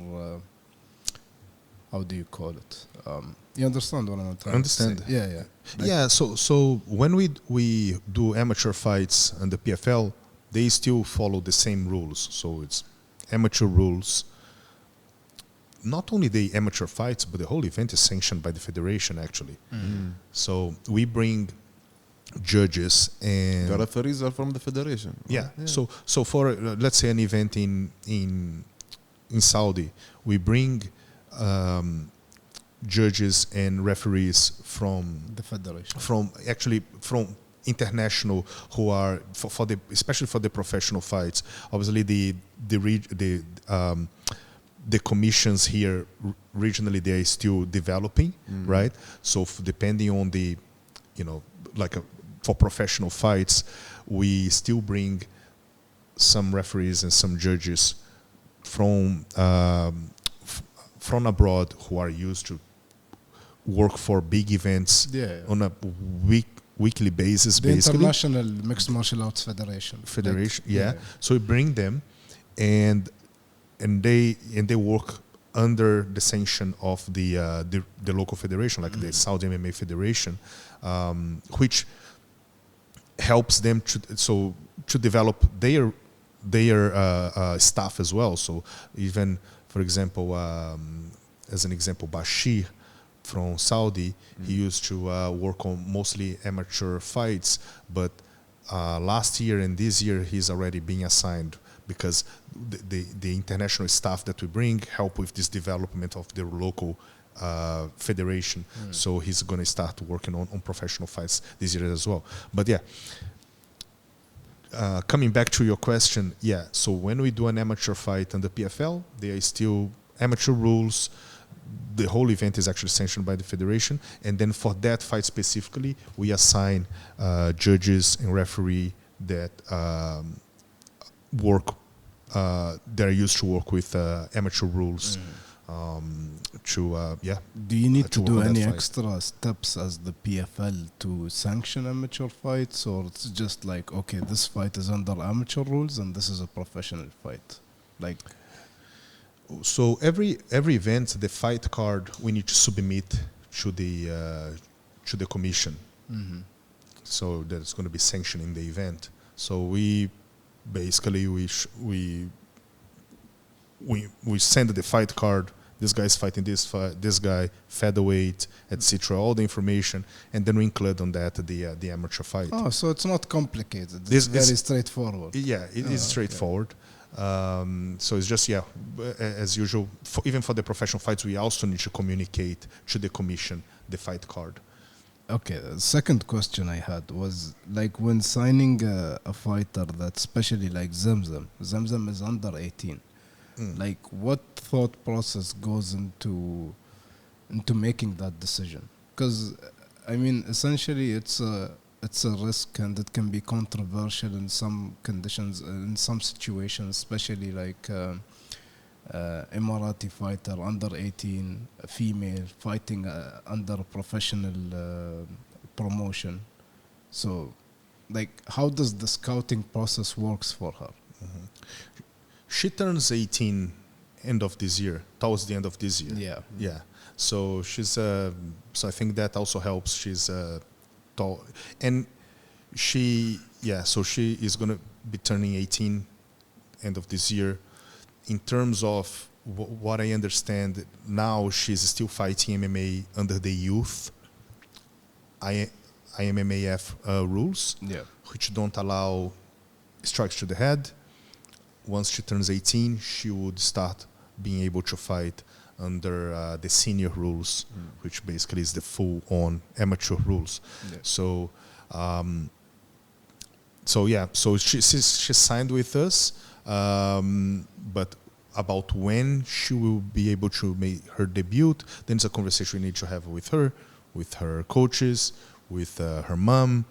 How do you call it? You understand what I'm trying to say? Yeah, yeah. Like Yeah, so when we do amateur fights on the PFL, they still follow the same rules. So it's amateur rules. Not only the amateur fights, but the whole event is sanctioned by the federation, actually. So we bring judges and The referees are from the federation. yeah. So for let's say an event in Saudi, we bring judges and referees from the federation. from international who are for the especially for the professional fights. Obviously, the commissions here regionally they are still developing, right? So depending on the, for professional fights, we still bring some referees and some judges from abroad who are used to work for big events on a weekly basis, The basically. International Mixed Martial Arts Federation. So we bring them, and they work under the sanction of the local federation, like the Saudi MMA Federation, which helps them to develop their staff as well. So even, for example, as an example, Bashir from Saudi, he used to work on mostly amateur fights, but last year and this year he's already being assigned because the international staff that we bring help with this development of the local federation. So he's going to start working on professional fights this year as well. But yeah, coming back to your question, so when we do an amateur fight on the PFL, they are still amateur rules. The whole event is actually sanctioned by the federation, and then for that fight specifically, we assign judges and referee that work. They're used to work with amateur rules. Do you need to work do on that any fight. extra steps as the PFL to sanction amateur fights, or it's just like, okay, this fight is under amateur rules and this is a professional fight? Like, So every event, the fight card we need to submit to the commission. So that's going to be sanctioning the event. So we basically we send the fight card. This guy's fighting this guy, featherweight, etc. All the information, and then we include on that the amateur fight. oh, so it's not complicated. This It's very is- straightforward. Yeah, it is straightforward. So it's just as usual. Even for the professional fights, we also need to communicate to the commission the fight card. Okay, the second question I had was like when signing a fighter that especially like Zamzam is under 18. Like what thought process goes into making that decision? Because I mean, essentially it's a risk and it can be controversial in some conditions, in some situations, especially like Emirati fighter under 18, a female fighting under a professional promotion. So like how does the scouting process works for her? She turns 18 end of this year, towards the end of this year. Yeah. So she's so I think that also helps. She's tall, and so she is going to be turning 18 end of this year. In terms of what I understand now, she's still fighting MMA under the youth IMMAF rules, which don't allow strikes to the head. Once she turns 18, she would start being able to fight under the senior rules, which basically is the full-on amateur rules. So she signed with us, but about when she will be able to make her debut, then it's a conversation we need to have with her coaches, with her mom,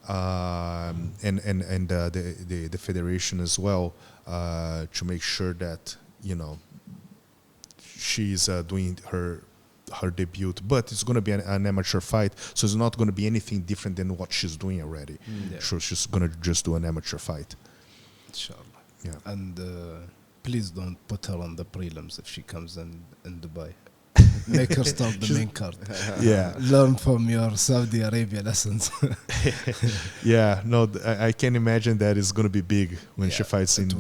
and the federation as well, to make sure that she's doing her debut. But it's going to be an amateur fight, so it's not going to be anything different than what she's doing already. So she's going to just do an amateur fight. Inshallah. Yeah. And please don't put her on the prelims if she comes in Dubai. Make her start the main card. Yeah. Learn from your Saudi Arabia lessons. Yeah, no, I can imagine that it's going to be big when she Yeah, fights it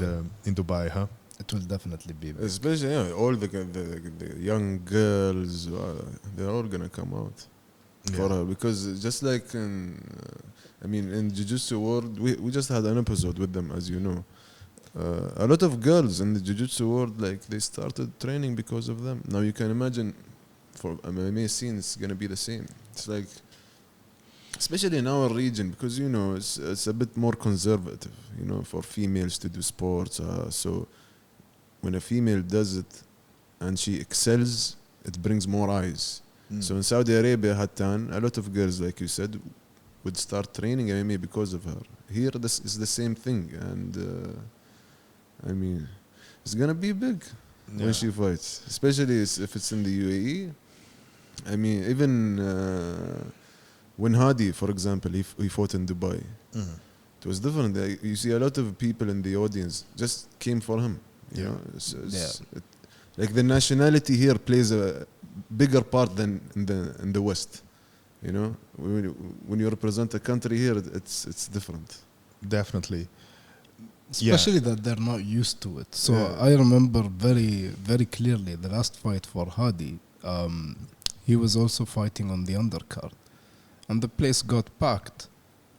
in Dubai, huh? It will definitely be big. Especially all the young girls, they're all gonna come out for her, because just like in jiu-jitsu world, we just had an episode with them, as you know. A lot of girls in the jiu-jitsu world, like, they started training because of them. Now you can imagine for MMA scene, it's gonna be the same. It's like, especially in our region, because it's a bit more conservative, for females to do sports. So when a female does it and she excels, it brings more eyes. So in Saudi Arabia, Hattan, a lot of girls, like you said, would start training MMA because of her. Here, this is the same thing, and it's gonna be big when she fights, especially if it's in the UAE. Even when Hadi, for example, he fought in Dubai, it was different. You see a lot of people in the audience just came for him. Like, the nationality here plays a bigger part than in the West. When you represent a country here, it's different. Definitely. Especially that they're not used to it. So I remember very, very clearly the last fight for Hadi. He was also fighting on the undercard, and the place got packed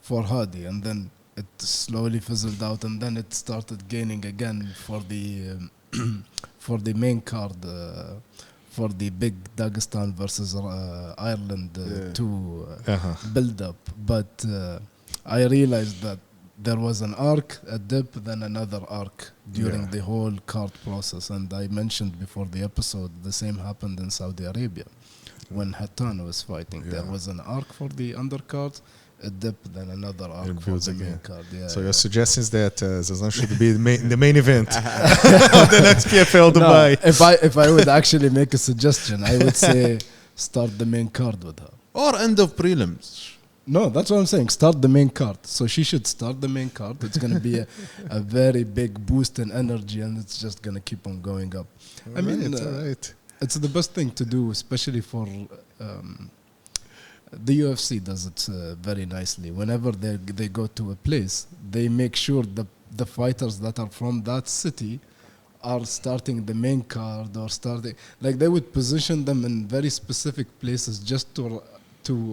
for Hadi, and then it slowly fizzled out, and then it started gaining again for the for the main card, for the big Dagestan versus Ireland build up. But I realized that there was an arc, a dip, then another arc during the whole card process. And I mentioned before the episode, the same happened in Saudi Arabia when Hattan was fighting. There was an arc for the undercard, a dip, then another arc for the main card. So your suggestion is that Zazan should be the main event of the next PFL Dubai. No, if I would actually make a suggestion, I would say start the main card with her. Or end of prelims. No, that's what I'm saying. Start the main card. So she should start the main card. It's going to be a very big boost in energy, and it's just going to keep on going up. It's the best thing to do, especially for the UFC does it very nicely. Whenever they go to a place, they make sure the fighters that are from that city are starting the main card, or starting, like, they would position them in very specific places just to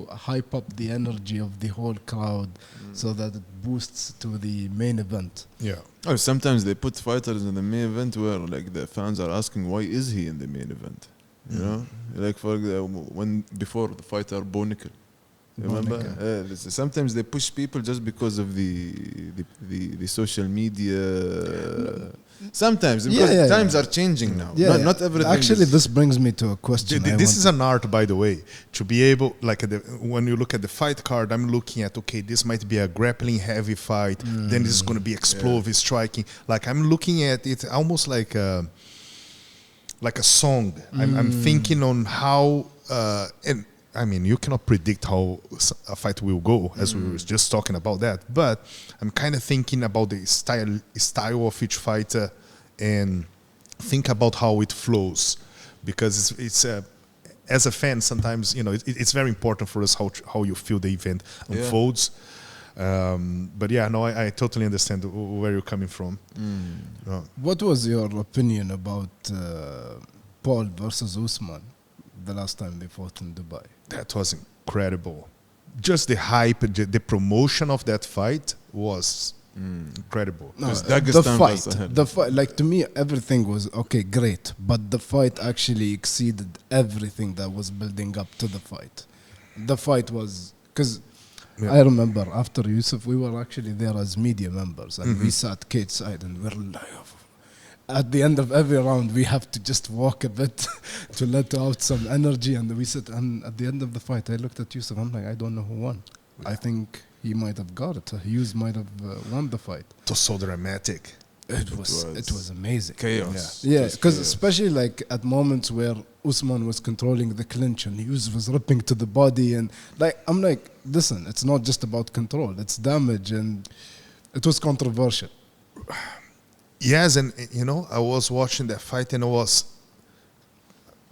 hype up the energy of the whole crowd, so that it boosts to the main event. Or sometimes they put fighters in the main event where, like, the fans are asking, why is he in the main event? Like, for when before the fighter Bonickel, remember? Sometimes they push people just because of the social media. Sometimes, because times are changing now. Not everything. Actually, this brings me to a question. This is an art, by the way, to be able, like, when you look at the fight card, I'm looking at, okay, this might be a grappling heavy fight, then this is going to be explosive striking. Like, I'm looking at it almost like a song. I'm thinking on how, and you cannot predict how a fight will go, as we were just talking about that. But I'm kind of thinking about the style of each fighter, and think about how it flows, because it's as a fan, sometimes it's very important for us how you feel the event unfolds. But I totally understand where you're coming from. What was your opinion about Paul versus Usman the last time they fought in Dubai? That was incredible. Just the hype, the promotion of that fight was incredible. No, the fight, like, to me, everything was okay, great, but the fight actually exceeded everything that was building up to the fight. The fight was, because I remember after Yusuf, we were actually there as media members, and we sat cage side, and we're like, at the end of every round, we have to just walk a bit to let out some energy, and we sit. And at the end of the fight, I looked at Yusuf. I'm like, I don't know who won. I think he might have got it. Hughes might have won the fight. It was so dramatic. It was amazing. Chaos. Yeah, because especially like at moments where Usman was controlling the clinch and Hughes was ripping to the body, and like, I'm like, listen, it's not just about control. It's damage, and it was controversial. Yes, and you know, I was watching that fight, and I'm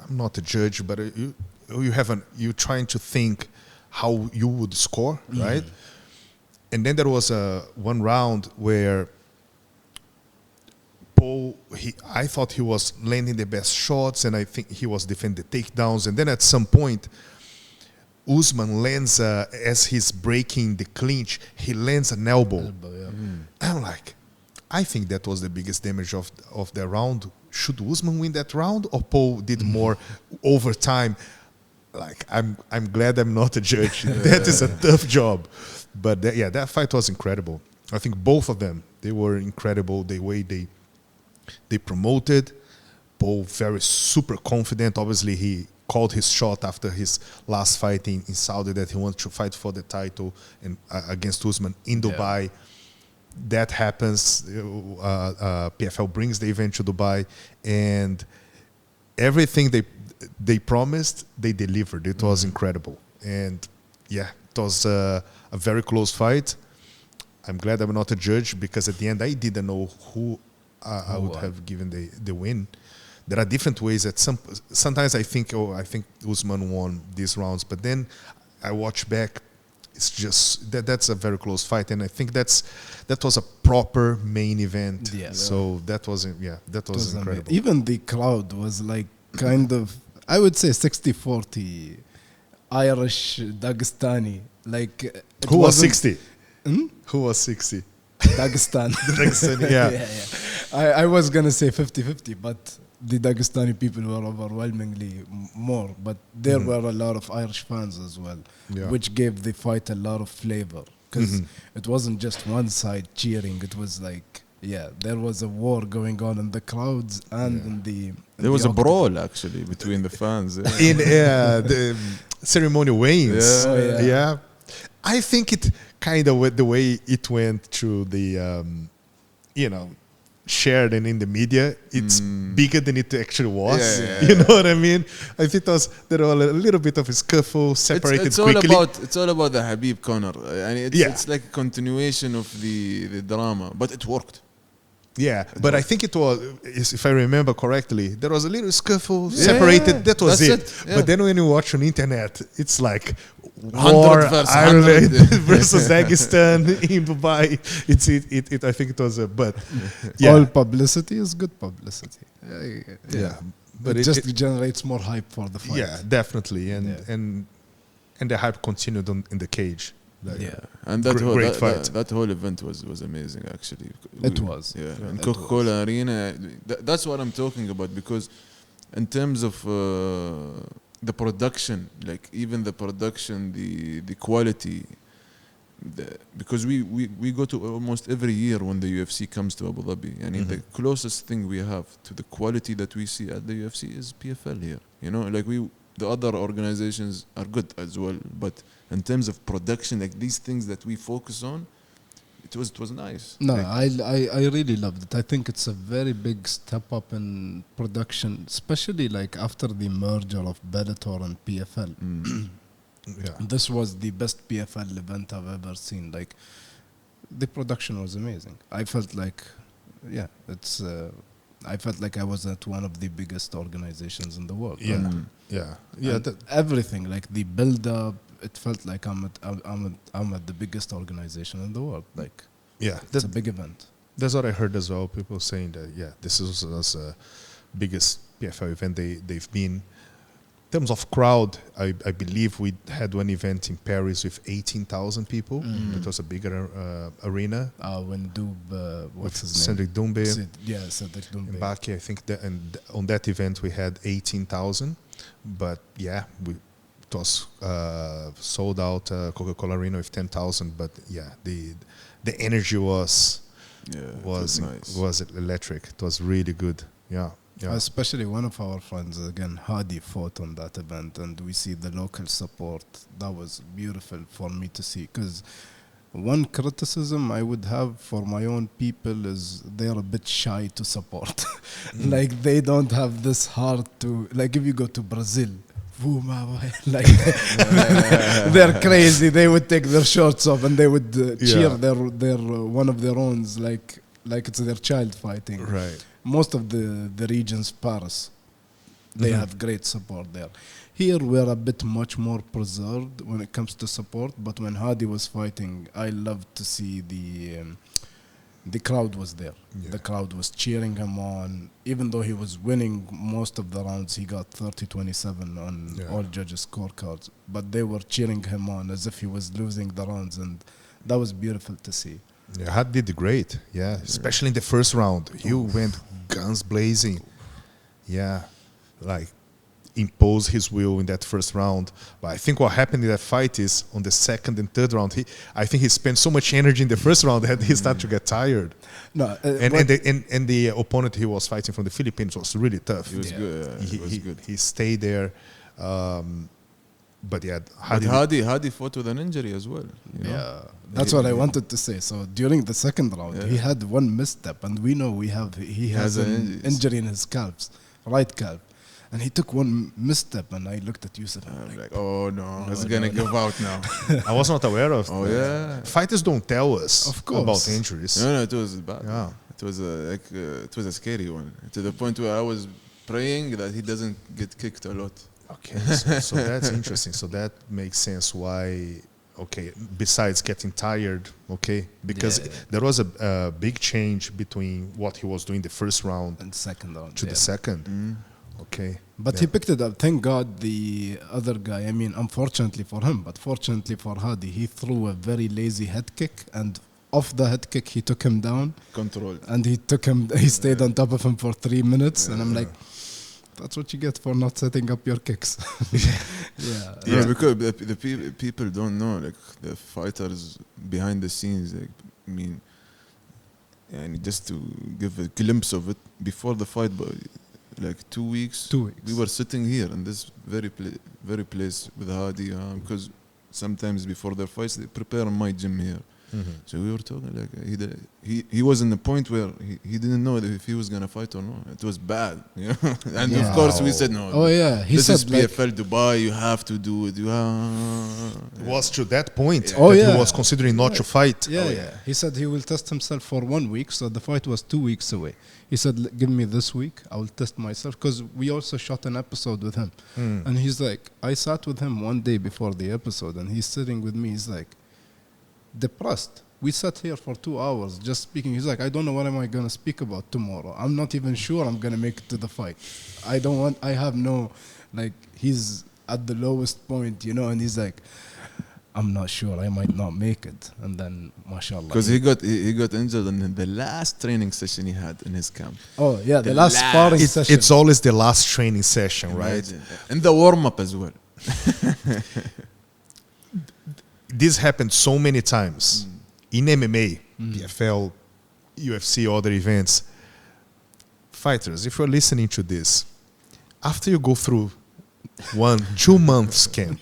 not a judge, but you're trying to think how you would score, right? And then there was one round where Paul, I thought he was landing the best shots, and I think he was defending the takedowns. And then at some point, Usman lands, as he's breaking the clinch, he lands an elbow. I'm like, I think that was the biggest damage of the round. Should Usman win that round, or Paul did more over time? Like, I'm glad I'm not a judge. That is a tough job. But that fight was incredible. I think both of them, they were incredible. The way they promoted. Paul very super confident. Obviously, he called his shot after his last fight in Saudi that he wanted to fight for the title and against Usman in Dubai. That happens. PFL brings the event to Dubai, and everything they promised, they delivered. It was incredible, and it was a very close fight. I'm glad I'm not a judge, because at the end I didn't know who I would have given the win. There are different ways that sometimes I think Usman won these rounds, but then I watch back, it's just that's a very close fight, and I think that was a proper main event. So that was incredible. Even the crowd was like kind of, I would say 60-40 Irish Dagestani. Like, who was 60? Who was 60? Dagestan. Dagestani, I was gonna say 50-50, but the Dagestani people were overwhelmingly more. But there were a lot of Irish fans as well, which gave the fight a lot of flavor, because it wasn't just one side cheering. It was like, there was a war going on in the crowds and in the. There was a brawl actually between the fans. In the ceremonial weigh-ins. I think it kind of, the way it went through the, shared and in the media, it's bigger than it actually was. You know what I mean? I think there was a little bit of a scuffle, separated quickly. It's all about the Habib Conor. It's like a continuation of the drama, but it worked. But I think it was, if I remember correctly, there was a little scuffle, separated. That was it. But then when you watch on internet, it's like war, Ireland versus Dagestan in Dubai. I think it was but all publicity is good publicity. But it just generates more hype for the fight. Definitely, and the hype continued in the cage. And that whole event was amazing actually. It was. And Coca-Cola Arena, that's what I'm talking about, because in terms of the production, like even the production, the quality, because we go to almost every year when the UFC comes to Abu Dhabi, and the closest thing we have to the quality that we see at the UFC is PFL here. Like the other organizations are good as well, but in terms of production, like these things that we focus on, it was nice. No, I really loved it. I think it's a very big step up in production, especially like after the merger of Bellator and PFL. This was the best PFL event I've ever seen. Like, the production was amazing. I felt like, I felt like I was at one of the biggest organizations in the world. Everything, like the build-up, it felt like I'm at the biggest organization in the world. Like, it's a big event. That's what I heard as well. People saying that this is the biggest PFL event they've been. In terms of crowd, I believe we had one event in Paris with 18,000 people. It was a bigger arena. When what's his name? Cedric Doumbé. Cedric Doumbé. In Baku, I think and on that event we had 18,000. But it was sold out. Coca-Cola Arena with 10,000. But the energy was electric. It was really good. Especially one of our friends, again, Hadi, fought on that event, and we see the local support. That was beautiful for me to see, because one criticism I would have for my own people is they're a bit shy to support. Like, they don't have this heart to, like, if you go to Brazil, like they're crazy. They would take their shirts off and they would cheer their one of their own. Like, like it's their child fighting. Right. Most of the regions, Paris, they have great support there. Here we're a bit much more preserved when it comes to support. But when Hadi was fighting, I loved to see the crowd was there. Yeah. The crowd was cheering him on. Even though he was winning most of the rounds, he got 30-27 on all judges' scorecards. But they were cheering him on as if he was losing the rounds, and that was beautiful to see. Yeah, Had did great. Yeah, especially in the first round, he went guns blazing. Yeah, like impose his will in that first round. But I think what happened in that fight is on the second and third round, I think he spent so much energy in the first round that he started to get tired. No, And the opponent he was fighting from the Philippines was really tough. He was good. He was good. He stayed there. But yeah, Hadi fought with an injury as well. You know? Yeah, that's what I wanted to say. So during the second round, he had one misstep, and we know he has an injury in his calves, right calf. And he took one misstep, and I looked at Yusuf. And I'm like, oh no, he's gonna give out now. I was not aware of. Oh yeah, fighters don't tell us of course about injuries. No, it was bad. Yeah, it was a scary one to the point where I was praying that he doesn't get kicked a lot. Okay, so that's interesting. So that makes sense why. Okay, besides getting tired, okay, because there was a big change between what he was doing the first round and second round to the second. Okay, but he picked it up. Thank God the other guy. I mean, unfortunately for him, but fortunately for Hadi, he threw a very lazy head kick, and off the head kick he took him down. Control. And he stayed on top of him for 3 minutes, and I'm like, that's what you get for not setting up your kicks. Yeah, because the people don't know, like the fighters behind the scenes. Like, I mean, and just to give a glimpse of it before the fight, but like 2 weeks, we were sitting here in this very place with Hadi, because sometimes before their fights they prepare in my gym here. So we were talking like he was in the point where he didn't know if he was gonna fight or not. It was bad, you know. And of course we said no. Oh yeah, he this said is PFL Dubai. You have to do it. It was to that point Oh, that yeah. he was considering not to fight. Yeah. He said he will test himself for 1 week, so the fight was 2 weeks away. He said, give me this week, I will test myself, because we also shot an episode with him. And he's like, I sat with him one day before the episode, and he's sitting with me, he's like, depressed. We sat here for 2 hours just speaking. He's like, I don't know what am I going to speak about tomorrow. I'm not even sure I'm going to make it to the fight. I have no, like, he's at the lowest point, you know, and he's like, I'm not sure, I might not make it. And then, mashallah. Because he got injured in the last training session he had in his camp. Oh, yeah, the last sparring session. It's always the last training session, right? And the warm-up as well. This happened so many times. In MMA, PFL, UFC, other events. Fighters, if you're listening to this, after you go through 1-2 months camp,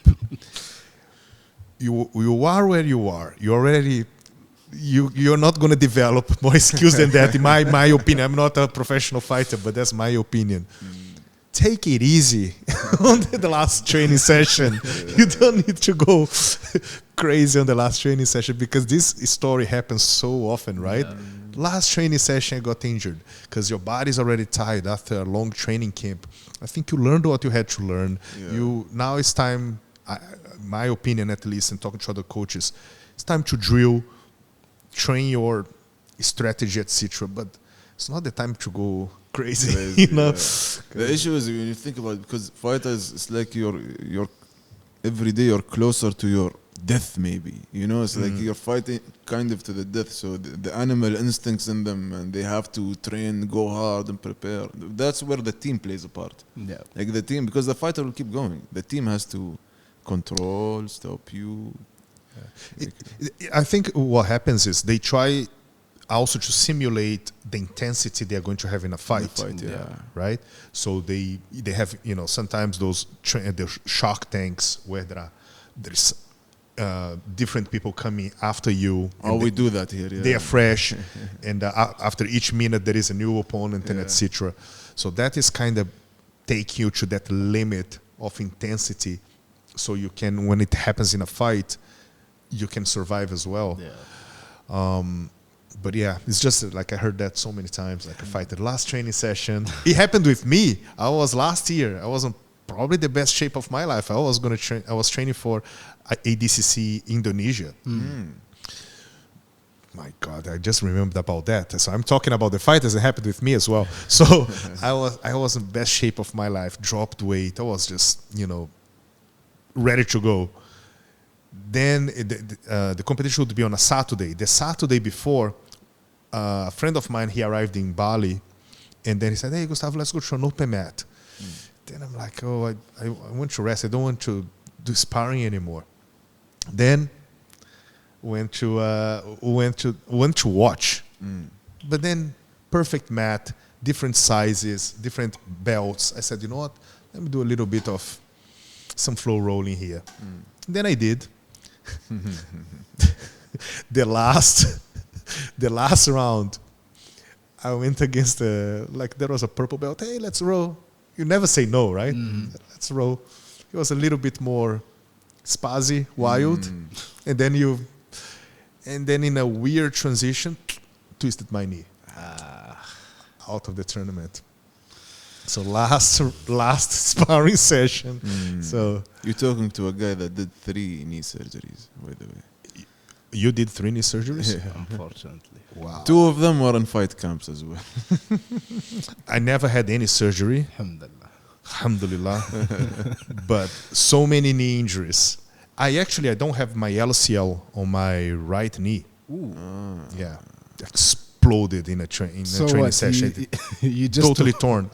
you are where you are. You're not going to develop more skills than that, in my opinion. I'm not a professional fighter, but that's my opinion. Take it easy on the last training session. You don't need to go crazy on the last training session, because this story happens so often, right? Last training session, I got injured because your body's already tired after a long training camp. I think you learned what you had to learn. Now it's time, my opinion at least, and talking to other coaches, it's time to drill, train your strategy, etc. But it's not the time to go crazy, you know. The issue is when you think about it, because fighters, it's like you're every day you're closer to your death, maybe, you know. It's like you're fighting kind of to the death, so the animal instincts in them, and they have to train, go hard and prepare. That's where the team plays a part. Like the team, because the fighter will keep going, the team has to control, stop you. I think what happens is they try also to simulate the intensity they're going to have in a fight, right? So they have, you know, sometimes those the shark tanks where there's different people coming after you. We do that here. They are fresh, and after each minute there is a new opponent, and etc. So that is kind of take you to that limit of intensity, so you can, when it happens in a fight, you can survive as well. But yeah, it's just like I heard that so many times. Like a fight, the last training session. It happened with me. I was last year. I wasn't probably the best shape of my life. I was gonna train. I was training for ADCC Indonesia. My God, I just remembered about that. So I'm talking about the fight as it happened with me as well. So I was in best shape of my life. Dropped weight. I was just ready to go. Then the competition would be on a Saturday. The Saturday before, a friend of mine, he arrived in Bali, and then he said, "Hey, Gustavo, let's go to an open mat." Then I'm like, "Oh, I want to rest. I don't want to do sparring anymore." Then went to watch, but then perfect mat, different sizes, different belts. I said, "You know what? Let me do a little bit of some flow rolling here." Then I did. The last round, I went against there was a purple belt. Hey, let's roll. You never say no, right? Let's roll. It was a little bit more spazzy, wild, and then in a weird transition, twisted my knee out of the tournament. So last sparring session. So you're talking to a guy that did 3 knee surgeries, by the way. You did 3 knee surgeries? Yeah. Unfortunately. Wow. 2 of them were in fight camps as well. I never had any surgery. Alhamdulillah. But so many knee injuries. I don't have my LCL on my right knee. Yeah. Exploded in a training session. You just totally torn.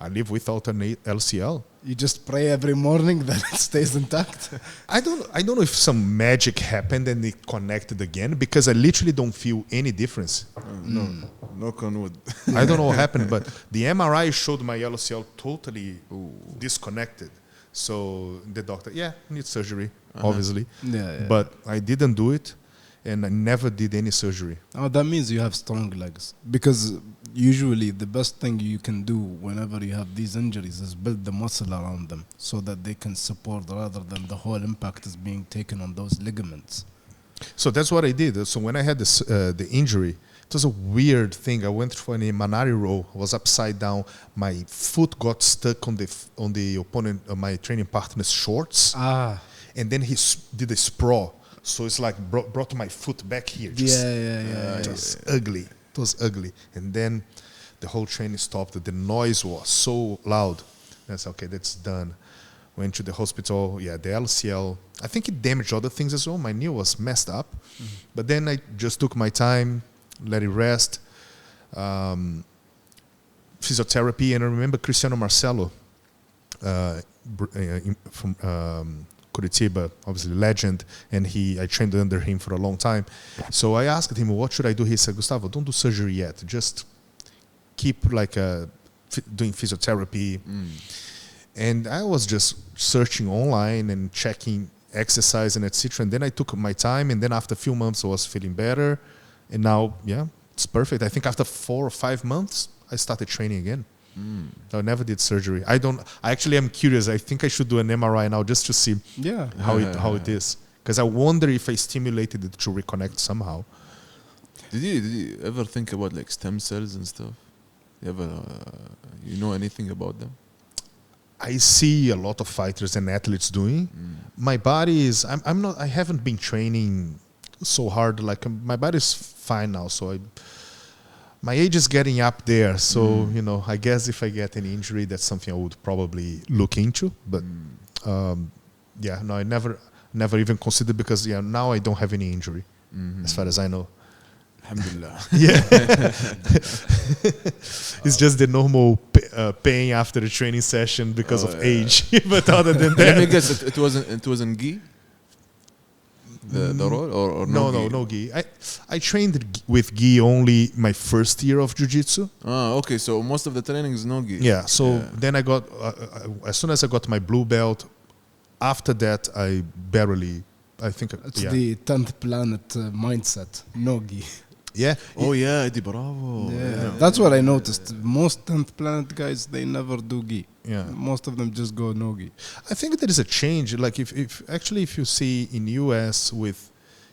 I live without an LCL. You just pray every morning that it stays intact. I don't know if some magic happened and it connected again, because I literally don't feel any difference. No, knock on wood. I don't know what happened, but the MRI showed my LCL totally disconnected. So the doctor, need surgery, obviously. Yeah. But I didn't do it, and I never did any surgery. Oh, that means you have strong legs. Because usually the best thing you can do whenever you have these injuries is build the muscle around them so that they can support rather than the whole impact is being taken on those ligaments. So that's what I did. So when I had the injury, it was a weird thing. I went for an Manari roll. I was upside down. My foot got stuck on the opponent, my training partner's shorts. And then he did a sprawl. So it's like brought my foot back here. It was ugly. It was ugly. And then the whole training stopped. The noise was so loud. I said, okay, that's done. Went to the hospital. Yeah, the LCL. I think it damaged other things as well. My knee was messed up. But then I just took my time, let it rest. Physiotherapy. And I remember Cristiano Marcelo from Curitiba, obviously legend, and I trained under him for a long time. So I asked him, what should I do? He said, Gustavo, don't do surgery yet. Just keep doing physiotherapy. And I was just searching online and checking exercise and etc. And then I took my time, and then after a few months I was feeling better. And now, it's perfect. I think after 4 or 5 months, I started training again. I never did surgery. I actually am curious. I think I should do an MRI now just to see how it is. Because I wonder if I stimulated it to reconnect somehow. Did you ever think about like stem cells and stuff? You know anything about them? I see a lot of fighters and athletes doing. My body is, I haven't been training so hard. Like my body is fine now. So my age is getting up there. So, I guess if I get an injury, that's something I would probably look into. But no, I never even considered, because now I don't have any injury as far as I know. Alhamdulillah. It's just the normal pain after the training session because of age. But other than that, let me guess, it wasn't gi? The role or no gi. I trained with gi only my first year of jiu-jitsu. Okay, so most of the training is no gi. Then I got as soon as I got my blue belt, after that I think it's the 10th planet mindset, no gi. Di bravo. That's what I noticed. Most 10th planet guys, they never do gi. Most of them just go no gi. I think there is a change. Like if you see in US with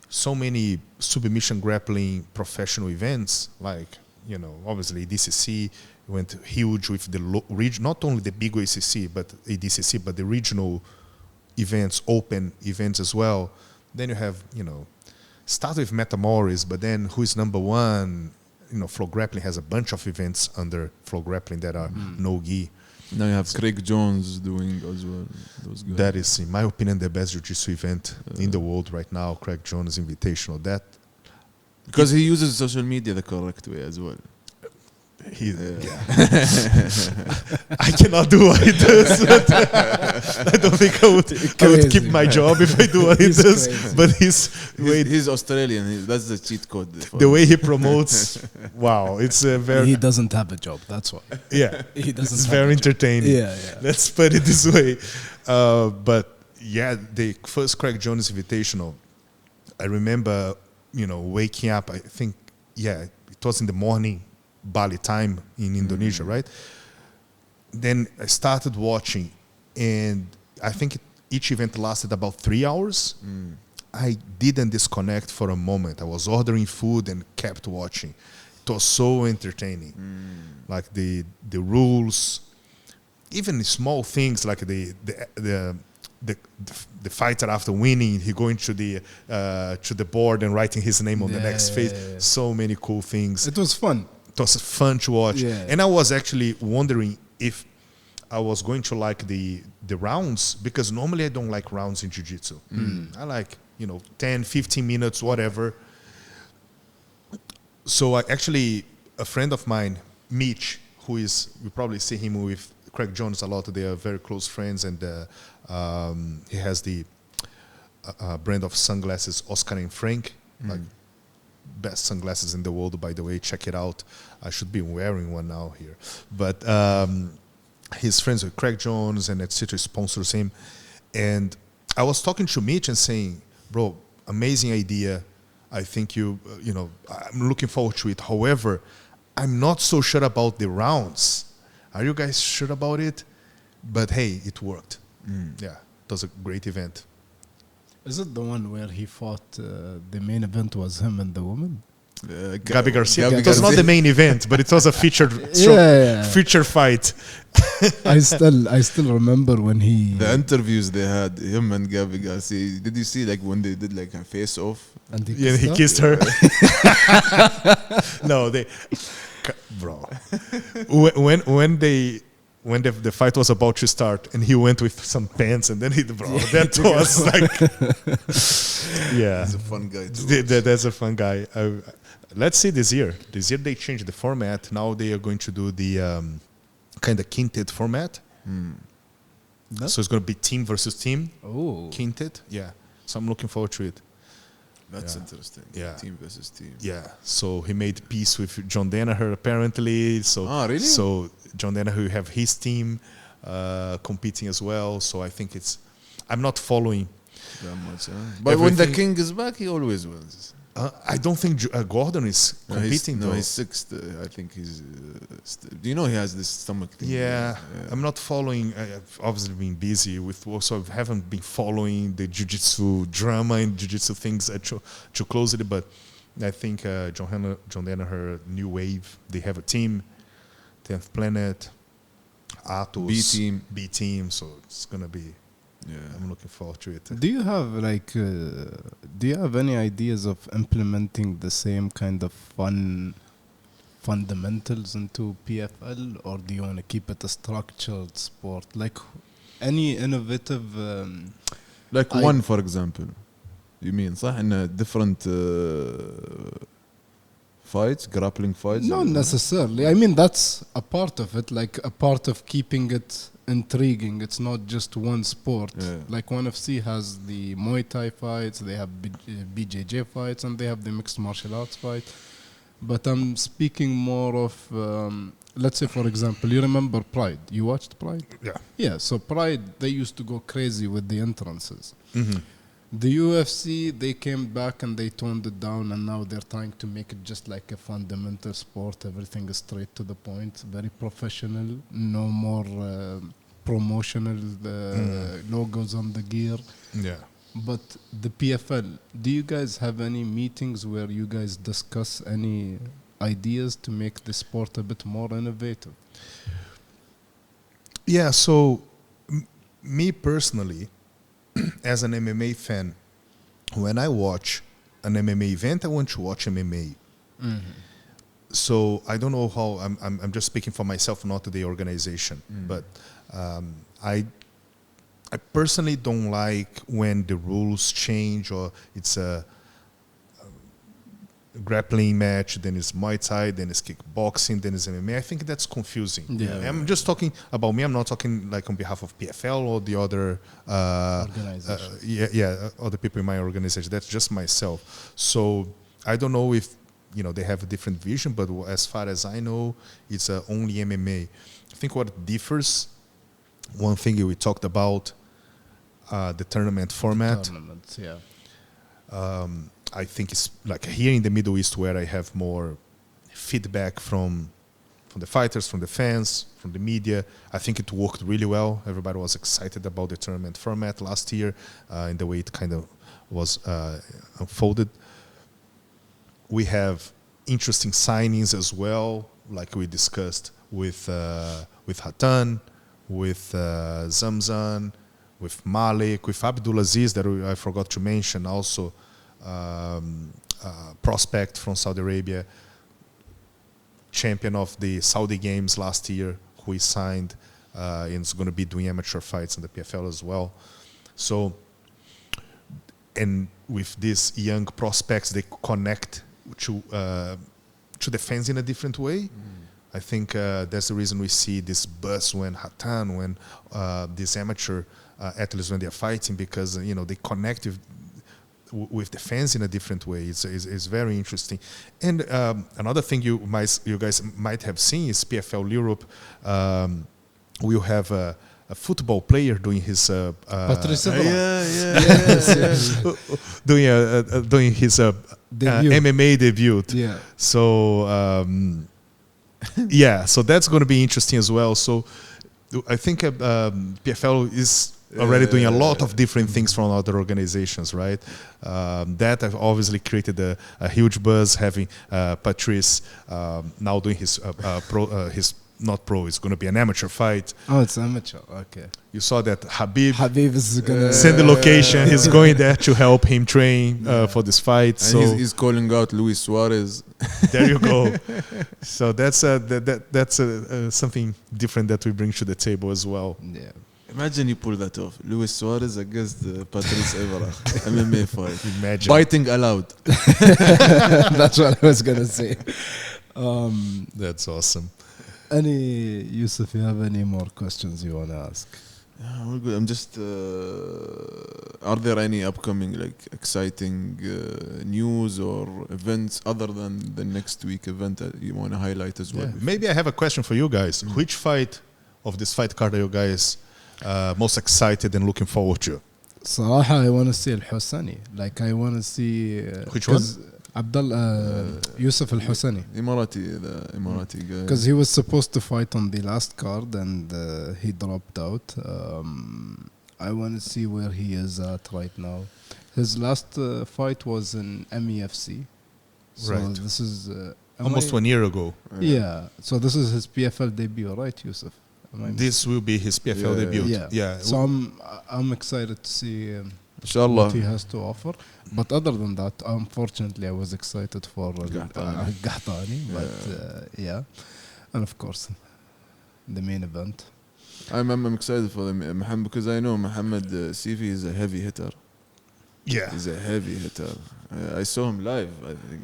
so many submission grappling professional events, like, obviously DCC went huge with the not only the big ACC, but ADCC, but the regional events, open events as well. Then you have, start with Metamoris, but then who is number one? Flow Grappling has a bunch of events under Flow Grappling that are no-gi. Now you have Craig Jones doing as well. Those guys. That is, in my opinion, the best jiu-jitsu event in the world right now. Craig Jones Invitational. That because he uses social media the correct way as well. I cannot do what he does. I don't think I would keep my job if I do what he does. Crazy. But he's Australian. That's the cheat code. The way he promotes, wow, it's a very. He doesn't have a job. That's why. Yeah, he doesn't. It's very entertaining. Yeah. Let's put it this way. But yeah, the first Craig Jones Invitational, I remember, waking up. I think, it was in the morning. Bali time in Indonesia, right? Then I started watching, and I think each event lasted about 3 hours. I didn't disconnect for a moment. I was ordering food and kept watching. It was so entertaining. Like the rules, even small things like the fighter after winning, he going to the board and writing his name on the next phase. So many cool things. It was fun. It was fun to watch. And I was actually wondering if I was going to like the rounds, because normally I don't like rounds in jiu-jitsu. I like 10, 15 minutes, whatever. So a friend of mine, Mitch, who is, you probably see him with Craig Jones a lot. They are very close friends, and he has the brand of sunglasses, Oscar and Frank, like best sunglasses in the world, by the way. Check it out. I should be wearing one now here. But he's friends with Craig Jones, and etc. sponsors him. And I was talking to Mitch and saying, bro, amazing idea. I think I'm looking forward to it. However, I'm not so sure about the rounds. Are you guys sure about it? But hey, it worked. Yeah, it was a great event. Is it the one where he fought, the main event was him and the woman? Gabi Garcia. It was not the main event, but it was a featured feature fight. I still remember when the interviews they had, him and Gabi Garcia. Did you see when they did a face off? And he kissed her. No, bro. When the fight was about to start, and he went with some pants, and then that was he's a fun guy too. That's a fun guy. Let's see this year. This year they changed the format. Now they are going to do the kind of quintet format. So it's going to be team versus team. Oh, quintet. Yeah. So I'm looking forward to it. That's interesting. Yeah. Team versus team. Yeah. So he made peace with John Danaher apparently. So really? So John Danaher will have his team competing as well. So I think I'm not following that much. But when the king is back, he always wins. I don't think Gordon is competing. He's sixth. I think he's. Do you know he has this stomach thing? Yeah. I'm not following. I've obviously been busy with. Also, I haven't been following the jiu-jitsu drama and jiu-jitsu things too closely. But I think John Danaher, New Wave, they have a team. 10th Planet, Atos, B team. So it's gonna be. Yeah, I'm looking forward to it. Do you have any ideas of implementing the same kind of fun fundamentals into PFL, or do you want to keep it a structured sport? Like any innovative one, for example. You mean صح in different fights, grappling fights? Not necessarily. I mean, that's a part of it, like a part of keeping it intriguing. It's not just one sport. Like ONE FC has the Muay Thai fights, they have BJJ fights, and they have the mixed martial arts fight. But I'm speaking more of, let's say, for example, you remember Pride? You watched Pride? Yeah, so Pride, they used to go crazy with the entrances. The UFC, they came back and they toned it down, and now they're trying to make it just like a fundamental sport. Everything is straight to the point, very professional, no more promotional logos on the gear. Yeah. But the PFL, do you guys have any meetings where you guys discuss any ideas to make the sport a bit more innovative? Yeah, so me personally, as an MMA fan, when I watch an MMA event, I want to watch MMA. So I don't know how, I'm just speaking for myself, not the organization, but I personally don't like when the rules change, or it's a grappling match, then it's Muay Thai, then it's kickboxing, then it's MMA. I think that's confusing. Yeah. I'm just talking about me. I'm not talking like on behalf of PFL or the other other people in my organization. That's just myself. So I don't know if they have a different vision, but as far as I know, it's only MMA. I think what differs, one thing we talked about, the tournament format. Tournaments, yeah. I think it's like here in the Middle East where I have more feedback from the fighters, from the fans, from the media. I think it worked really well. Everybody was excited about the tournament format last year and the way it kind of was unfolded. We have interesting signings as well, like we discussed with Hatan, with Zamzan, with Malik, with Abdulaziz that I forgot to mention also. Prospect from Saudi Arabia, champion of the Saudi Games last year, who is signed and is going to be doing amateur fights in the PFL as well. So, and with these young prospects, they connect to the fans in a different way. I think that's the reason we see this buzz when Hatan, when these amateur athletes, when they're fighting, because they connect with the fans in a different way. It's very interesting. And another thing you guys might have seen is PFL Europe will have a football player doing his doing his MMA debut. Yeah. So so that's going to be interesting as well. So I think PFL is already doing a lot of different things from other organizations, right? That have obviously created a huge buzz, having Patrice now doing his his not pro, it's going to be an amateur fight. Oh, it's amateur, okay. You saw that Habib is going to send the location. He's going there to help him train for this fight. And so he's calling out Luis Suarez. There you go. So that's something different that we bring to the table as well. Yeah. Imagine you pull that off. Luis Suarez against Patrice Evra. MMA fight. Imagine. Biting allowed. That's what I was going to say. That's awesome. Yusuf, you have any more questions you want to ask? Yeah, we're good. I'm just. Are there any upcoming exciting news or events other than the next week event that you want to highlight as well? Yeah. Maybe I have a question for you guys. Which fight of this fight card are you guys most excited and looking forward to? صراحة I want to see الحسني. Like I want to see. Which one? Yusuf al-Husani. The Emirati guy. Because he was supposed to fight on the last card and he dropped out. I want to see where he is at right now. His last fight was in MEFC. So Right. this is Almost 1 year ago. Yeah. So this is his PFL debut, right, Yusuf? This will be his PFL debut. Yeah. So I'm excited to see Inshallah. what he has to offer. But other than that, unfortunately, I was excited for Qahtani. But and of course, the main event. I'm excited for them, Muhammad, because I know Muhammad Sifi is a heavy hitter. Yeah. He's a heavy hitter. I saw him live, I think,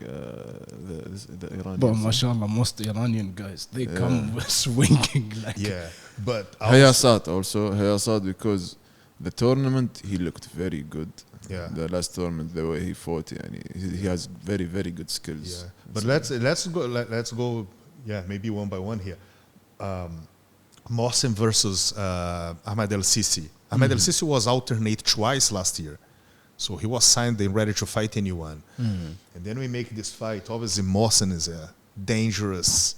the Iranian. But mashallah, most Iranian guys, they come swinging like... Yeah. But Hayasat, because the tournament, he looked very good. Yeah. The last tournament, the way he fought, he has very, very good skills. Yeah. But let's go. Yeah, maybe one by one here. Mousem versus Ahmed El Sisi. Ahmed El Sisi was alternate twice last year, so he was signed and ready to fight anyone. And then we make this fight. Obviously, Mousem is a dangerous,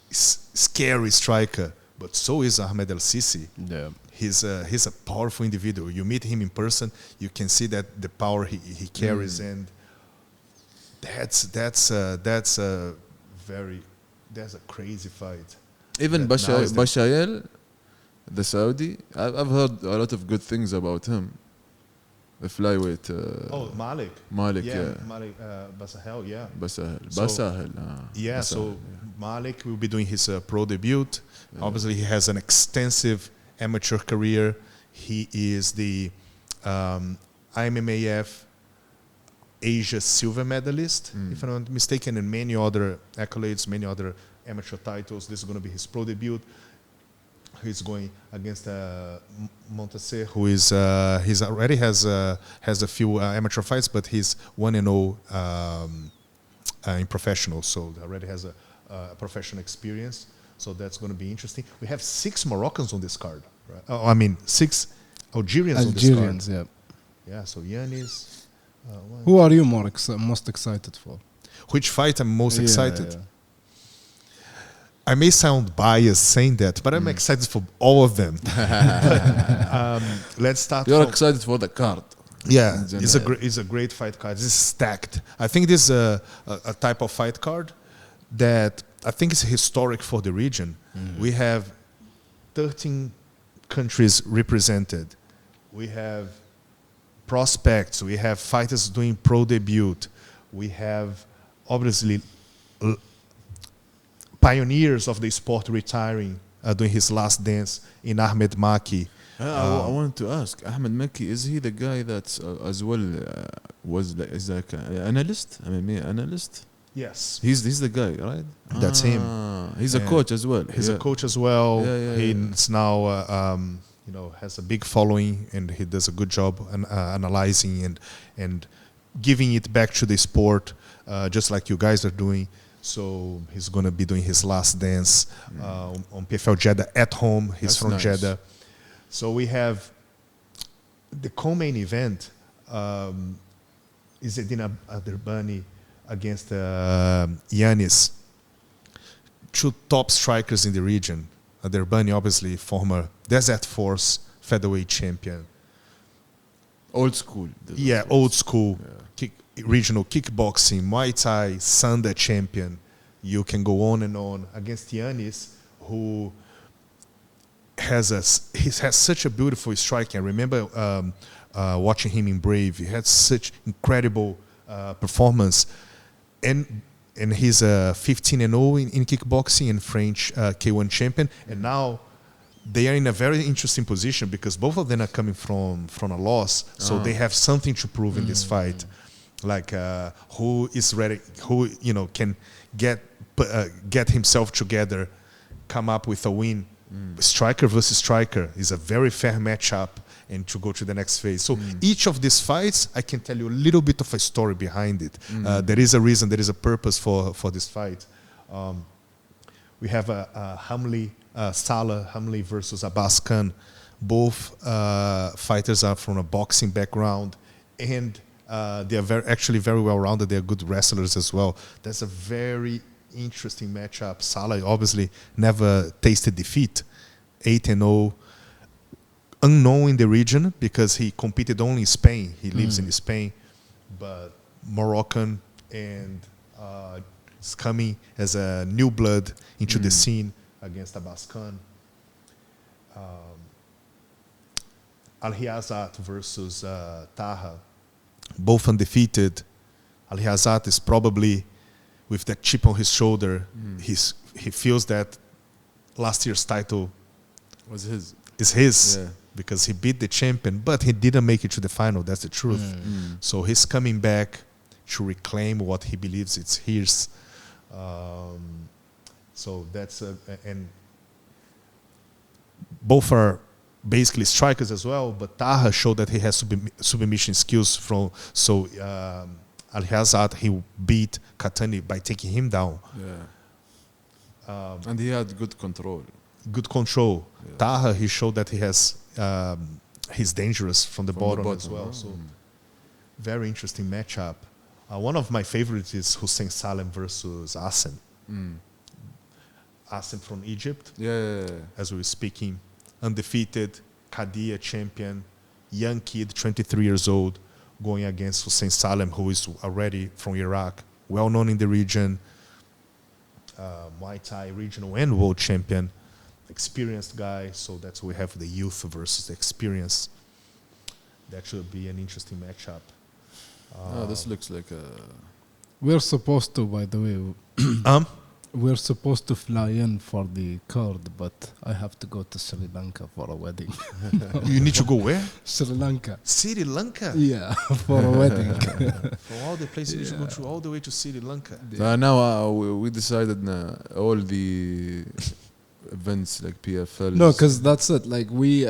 scary striker, but so is Ahmed El Sisi. Yeah. he's a powerful individual. You meet him in person, you can see that the power he carries, and that's a crazy fight. Even That now is the- Bashayel, the Saudi, I've heard a lot of good things about him. The flyweight. Malik. Malik, yeah. Malik Basahel, yeah. Basahel. So- Basahel. Yeah, so Malik will be doing his pro debut. Obviously, he has an extensive amateur career. He is the IMMAF Asia silver medalist, if I'm not mistaken, and many other accolades, many other amateur titles. This is going to be his pro debut. He's going against Montaser, who is he's already has a few amateur fights, but he's 1-0 in professional, so already has a professional experience. So that's going to be interesting. We have 6 Moroccans on this card, right? Oh, I mean 6 Algerians on this card. Yeah. Yeah. So Yanis. Who are you most excited for? Which fight I'm most excited? Yeah. I may sound biased saying that, but I'm excited for all of them. Let's start. You're from- excited for the card. Yeah, in general. it's a great fight card. This is stacked. I think this is a type of fight card that I think is historic for the region. We have 13 countries represented. We have prospects. We have fighters doing pro debut. We have obviously pioneers of the sport retiring, doing his last dance in Ahmed Maki. I wanted to ask, Ahmed Maki, is he the guy that as well is like an analyst? MMA analyst? Yes. He's the guy, right? That's him. He's a Yeah. coach as well. He's a coach as well. Yeah. He's now, has a big following, and he does a good job analyzing and giving it back to the sport, just like you guys are doing. So he's going to be doing his last dance on PFL Jeddah at home. He's That's from nice. Jeddah. So we have the co-main event is Edina Aderbani against Yanis, 2 top strikers in the region. Aderbani, obviously, former Desert Force featherweight champion. Old school. Yeah, old school. Regional kickboxing, Muay Thai, Sanda champion. You can go on and on against Yanis, who has such a beautiful striking. I remember watching him in Brave. He had such incredible performance, and he's a 15-0 in kickboxing and French K1 champion. And now they are in a very interesting position because both of them are coming from a loss, so they have something to prove in this fight. Like who is ready, who can get himself together, come up with a win. Striker versus striker is a very fair matchup, and to go to the next phase. So each of these fights, I can tell you a little bit of a story behind it. There is a reason, there is a purpose for this fight. We have Salah Hamli versus Abbas Khan. Both fighters are from a boxing background, and they are actually very well-rounded. They are good wrestlers as well. That's a very interesting matchup. Salah obviously never tasted defeat. 8-0. Unknown in the region because he competed only in Spain. He lives in Spain. But Moroccan and is coming as a new blood into the scene against Abbas Khan. Al-Hiyazat versus Taha. Both undefeated. Al-Hiyazat is probably with that chip on his shoulder. He feels that last year's title is his because he beat the champion, but he didn't make it to the final. That's the truth. So he's coming back to reclaim what he believes it's his. So that's and both are basically strikers as well, but Taha showed that he has submission skills Al-Hiyazat, he beat Katani by taking him down. And he had good control. Good control. Taha, he showed that he has he's dangerous from the bottom as well. So very interesting matchup. One of my favorites is Hussein Salem versus Asim. Asim from Egypt. Yeah. As we were speaking, undefeated, Kadia champion, young kid, 23 years old, going against Hussein Salem, who is already from Iraq, well known in the region, Muay Thai regional and world champion, experienced guy. So that's we have the youth versus the experience. That should be an interesting matchup. This looks like a. We're supposed to, by the way, we're supposed to fly in for the card, but I have to go to Sri Lanka for a wedding. You need to go where? Sri Lanka. Sri Lanka? Yeah, for a wedding. For all the places you should go to all the way to Sri Lanka. Now we decided all the events like PFL. No, because that's it. Like we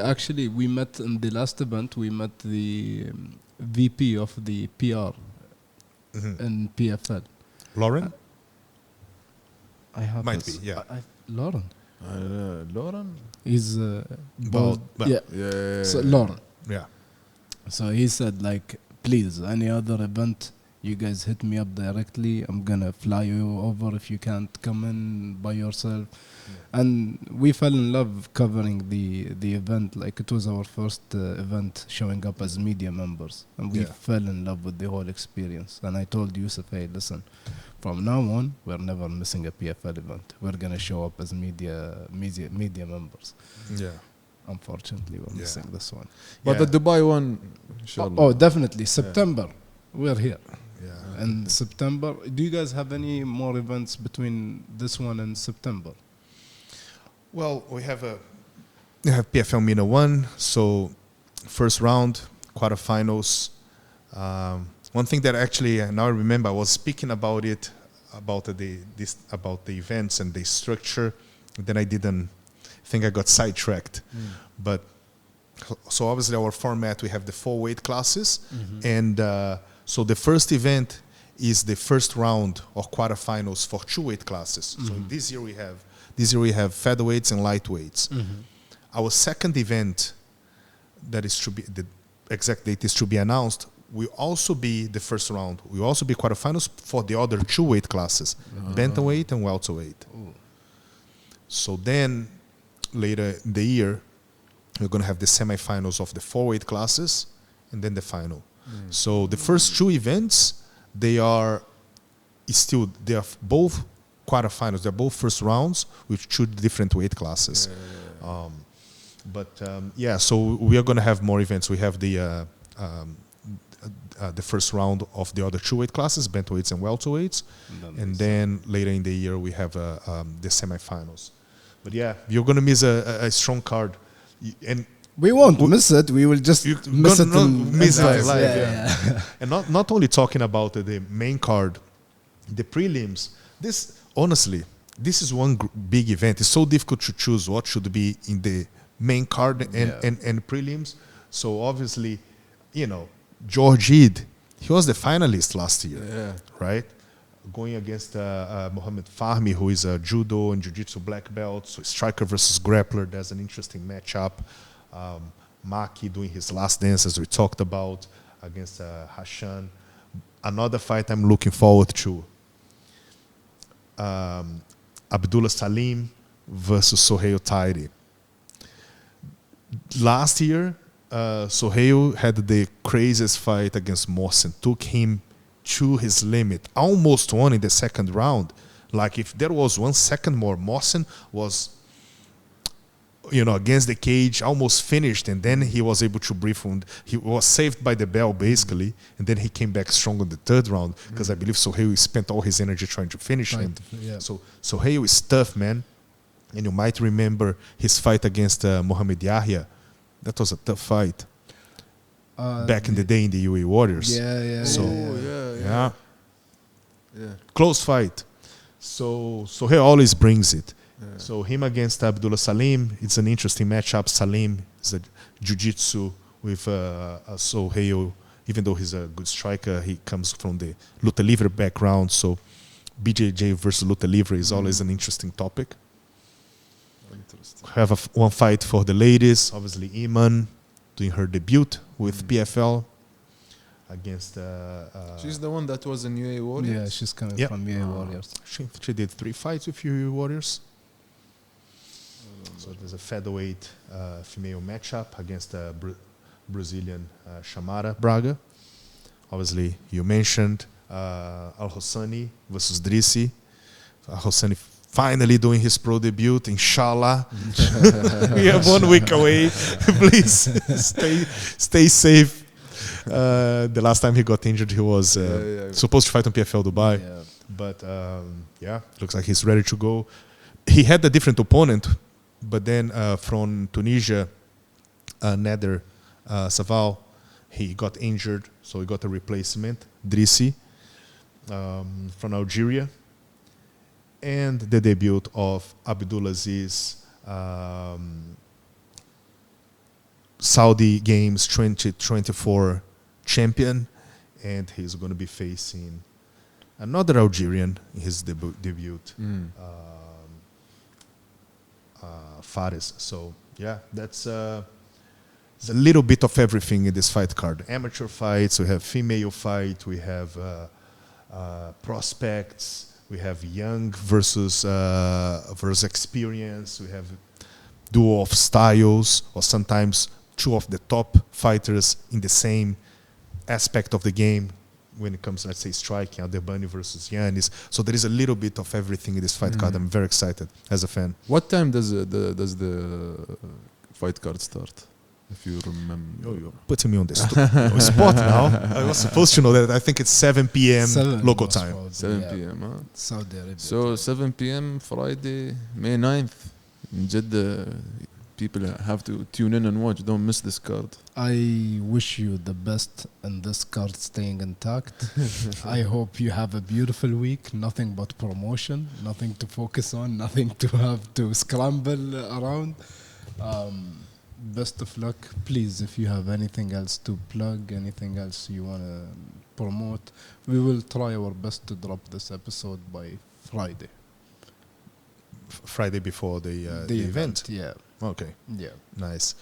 met in the last event. We met the VP of the PR in PFL. Lauren? I have Might be, yeah. Lauren. Lauren? He's bald. Well, Yeah. So Lauren. Yeah. So he said, like, please, any other event, you guys hit me up directly. I'm gonna fly you over if you can't come in by yourself. Yeah. And we fell in love covering the event. Like it was our first event showing up as media members, and we fell in love with the whole experience. And I told Yusuf, hey, listen, from now on, we're never missing a PFL event. We're gonna show up as media members. Yeah. Unfortunately, we're missing this one. But the Dubai one, inshallah. Oh, definitely September. We're here. Yeah. In September, do you guys have any more events between this one and September? Well, we have PFL Mena 1, so first round, quarterfinals. One thing that actually now I remember, I was speaking about it, about the events and the structure. Then I think I got sidetracked. But so obviously our format, we have the 4 weight classes, and so the first event is the first round or quarterfinals for 2 weight classes. So this year we have featherweights and lightweights. Our second event, that is to be the exact date is to be announced, will also be the first round. Will also be quarterfinals for the other 2 weight classes, bantamweight and welterweight. So then later in the year, we're going to have the semifinals of the 4 weight classes and then the final. So the first 2 events, they are both quarterfinals. They're both first rounds with 2 different weight classes. So we are going to have more events. We have the first round of the other 2 weight classes, bantamweights and welterweights, and then later in the year we have the semifinals. But yeah, you're going to miss a strong card, and we won't miss it. We will just miss it live. Yeah. And not only talking about the main card, the prelims. This is one big event. It's so difficult to choose what should be in the main card and prelims. So obviously, George Eid, he was the finalist last year, right? Going against Mohamed Fahmi, who is a judo and jiu-jitsu black belt. So striker versus grappler, that's an interesting matchup. Maki doing his last dance, as we talked about, against Hashan. Another fight I'm looking forward to. Abdullah Salim versus Sohail Tairi. Last year, Sohail had the craziest fight against Mosin, took him to his limit, almost won in the second round. Like if there was 1 second more, Mosin was, against the cage, almost finished, and then he was able to breathe. He was saved by the bell, basically, and then he came back strong in the third round, because I believe Sohail spent all his energy trying to finish him. So Sohail is tough, man. And you might remember his fight against Mohamed Yahya. That was a tough fight. Back in the day in the UAE Warriors. Close fight. So he always brings it. So him against Abdullah Salim, it's an interesting matchup. Salim is a jiu-jitsu with Sohail. Even though he's a good striker, he comes from the luta livre background. So BJJ versus luta livre is always an interesting topic. Have one fight for the ladies. Obviously, Iman doing her debut with PFL against. She's the one that was in UAE Warriors. Yeah, she's coming from UAE Warriors. She did 3 fights with UAE Warriors. So there's a featherweight female matchup against a Brazilian Chamara Braga. Obviously, you mentioned Al-Hossani versus Drissi. Al-Hossani finally doing his pro debut, inshallah. We are 1 week away. Please stay safe. The last time he got injured, he was supposed to fight on PFL Dubai. Yeah. But looks like he's ready to go. He had a different opponent, but then from Tunisia, Nader Saval, he got injured, so he got a replacement, Drissi, from Algeria. And the debut of Abdulaziz, Saudi Games 2024 champion, and he's going to be facing another Algerian in his debut, Fares. So yeah, that's it's a little bit of everything in this fight card. Amateur fights, we have female fight, we have prospects, we have young versus experience, we have duo of styles, or sometimes two of the top fighters in the same aspect of the game when it comes, let's say, striking, Adebani versus Yanis. So there is a little bit of everything in this fight card. I'm very excited as a fan. What time does the fight card start? If you remember. You're putting me on the spot now. I was supposed to know that. I think it's 7 p.m. local time. 7 p.m. Huh? Saudi Arabia. So 7 p.m. Friday, May 9th. In Jeddah, people have to tune in and watch. Don't miss this card. I wish you the best and this card staying intact. I hope you have a beautiful week. Nothing but promotion. Nothing to focus on. Nothing to have to scramble around. Best of luck. Please, if you have anything else to plug, anything else you want to promote, we will try our best to drop this episode by Friday. Friday before the event. Yeah. Okay. Yeah. Nice.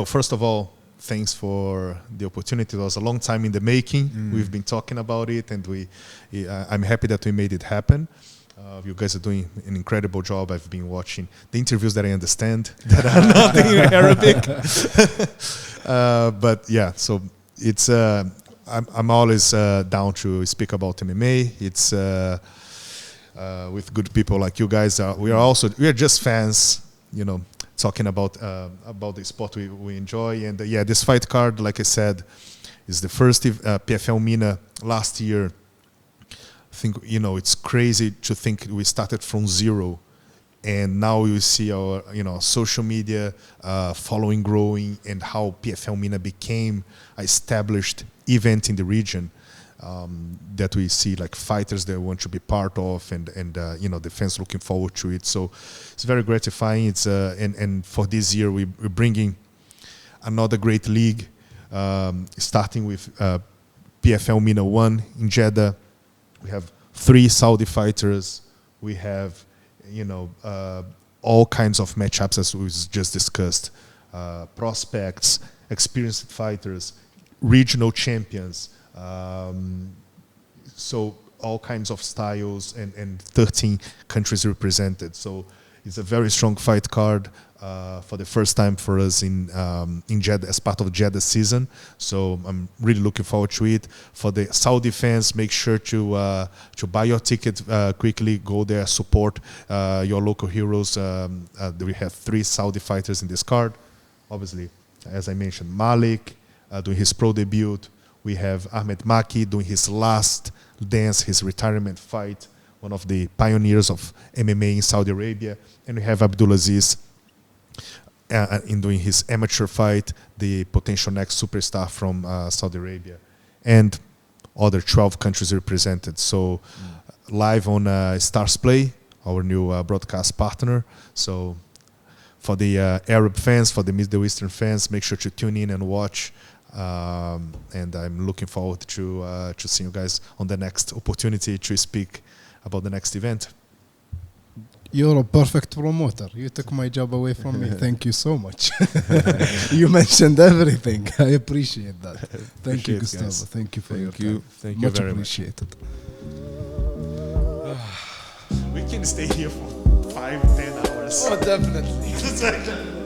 First of all, thanks for the opportunity. It was a long time in the making. We've been talking about it, and I'm happy that we made it happen. You guys are doing an incredible job. I've been watching the interviews that I understand that are not in Arabic. But yeah, so it's I'm always down to speak about MMA. It's with good people like you guys. We are just fans, talking about the sport we enjoy. And this fight card, like I said, is the first PFL Mena last year. I think, it's crazy to think we started from zero, and now you see our, social media following growing, and how PFL Mena became an established event in the region, that we see like fighters that want to be part of, and the fans looking forward to it. So it's very gratifying. It's and for this year we're bringing another great league, starting with PFL Mena 1 in Jeddah. We have 3 Saudi fighters. We have, all kinds of matchups as we just discussed. Prospects, experienced fighters, regional champions. So all kinds of styles and 13 countries represented. So it's a very strong fight card. For the first time for us in Jeddah, as part of Jeddah season. So I'm really looking forward to it. For the Saudi fans, make sure to buy your ticket quickly. Go there, support your local heroes. We have 3 Saudi fighters in this card. Obviously, as I mentioned, Malik doing his pro debut. We have Ahmed Maki doing his last dance, his retirement fight, one of the pioneers of MMA in Saudi Arabia. And we have Abdulaziz in doing his amateur fight, the potential next superstar from Saudi Arabia, and other 12 countries represented. So live on Stars Play, our new broadcast partner. So for the Arab fans, for the Middle Eastern fans, make sure to tune in and watch. And I'm looking forward to seeing you guys on the next opportunity to speak about the next event. You're a perfect promoter. You took my job away from me. Thank you so much. You mentioned everything. I appreciate that. Thank you, Gustavo. Guys. Thank you for your time. Thank you Much very appreciated. much. We can stay here for 5-10 hours. Oh, definitely.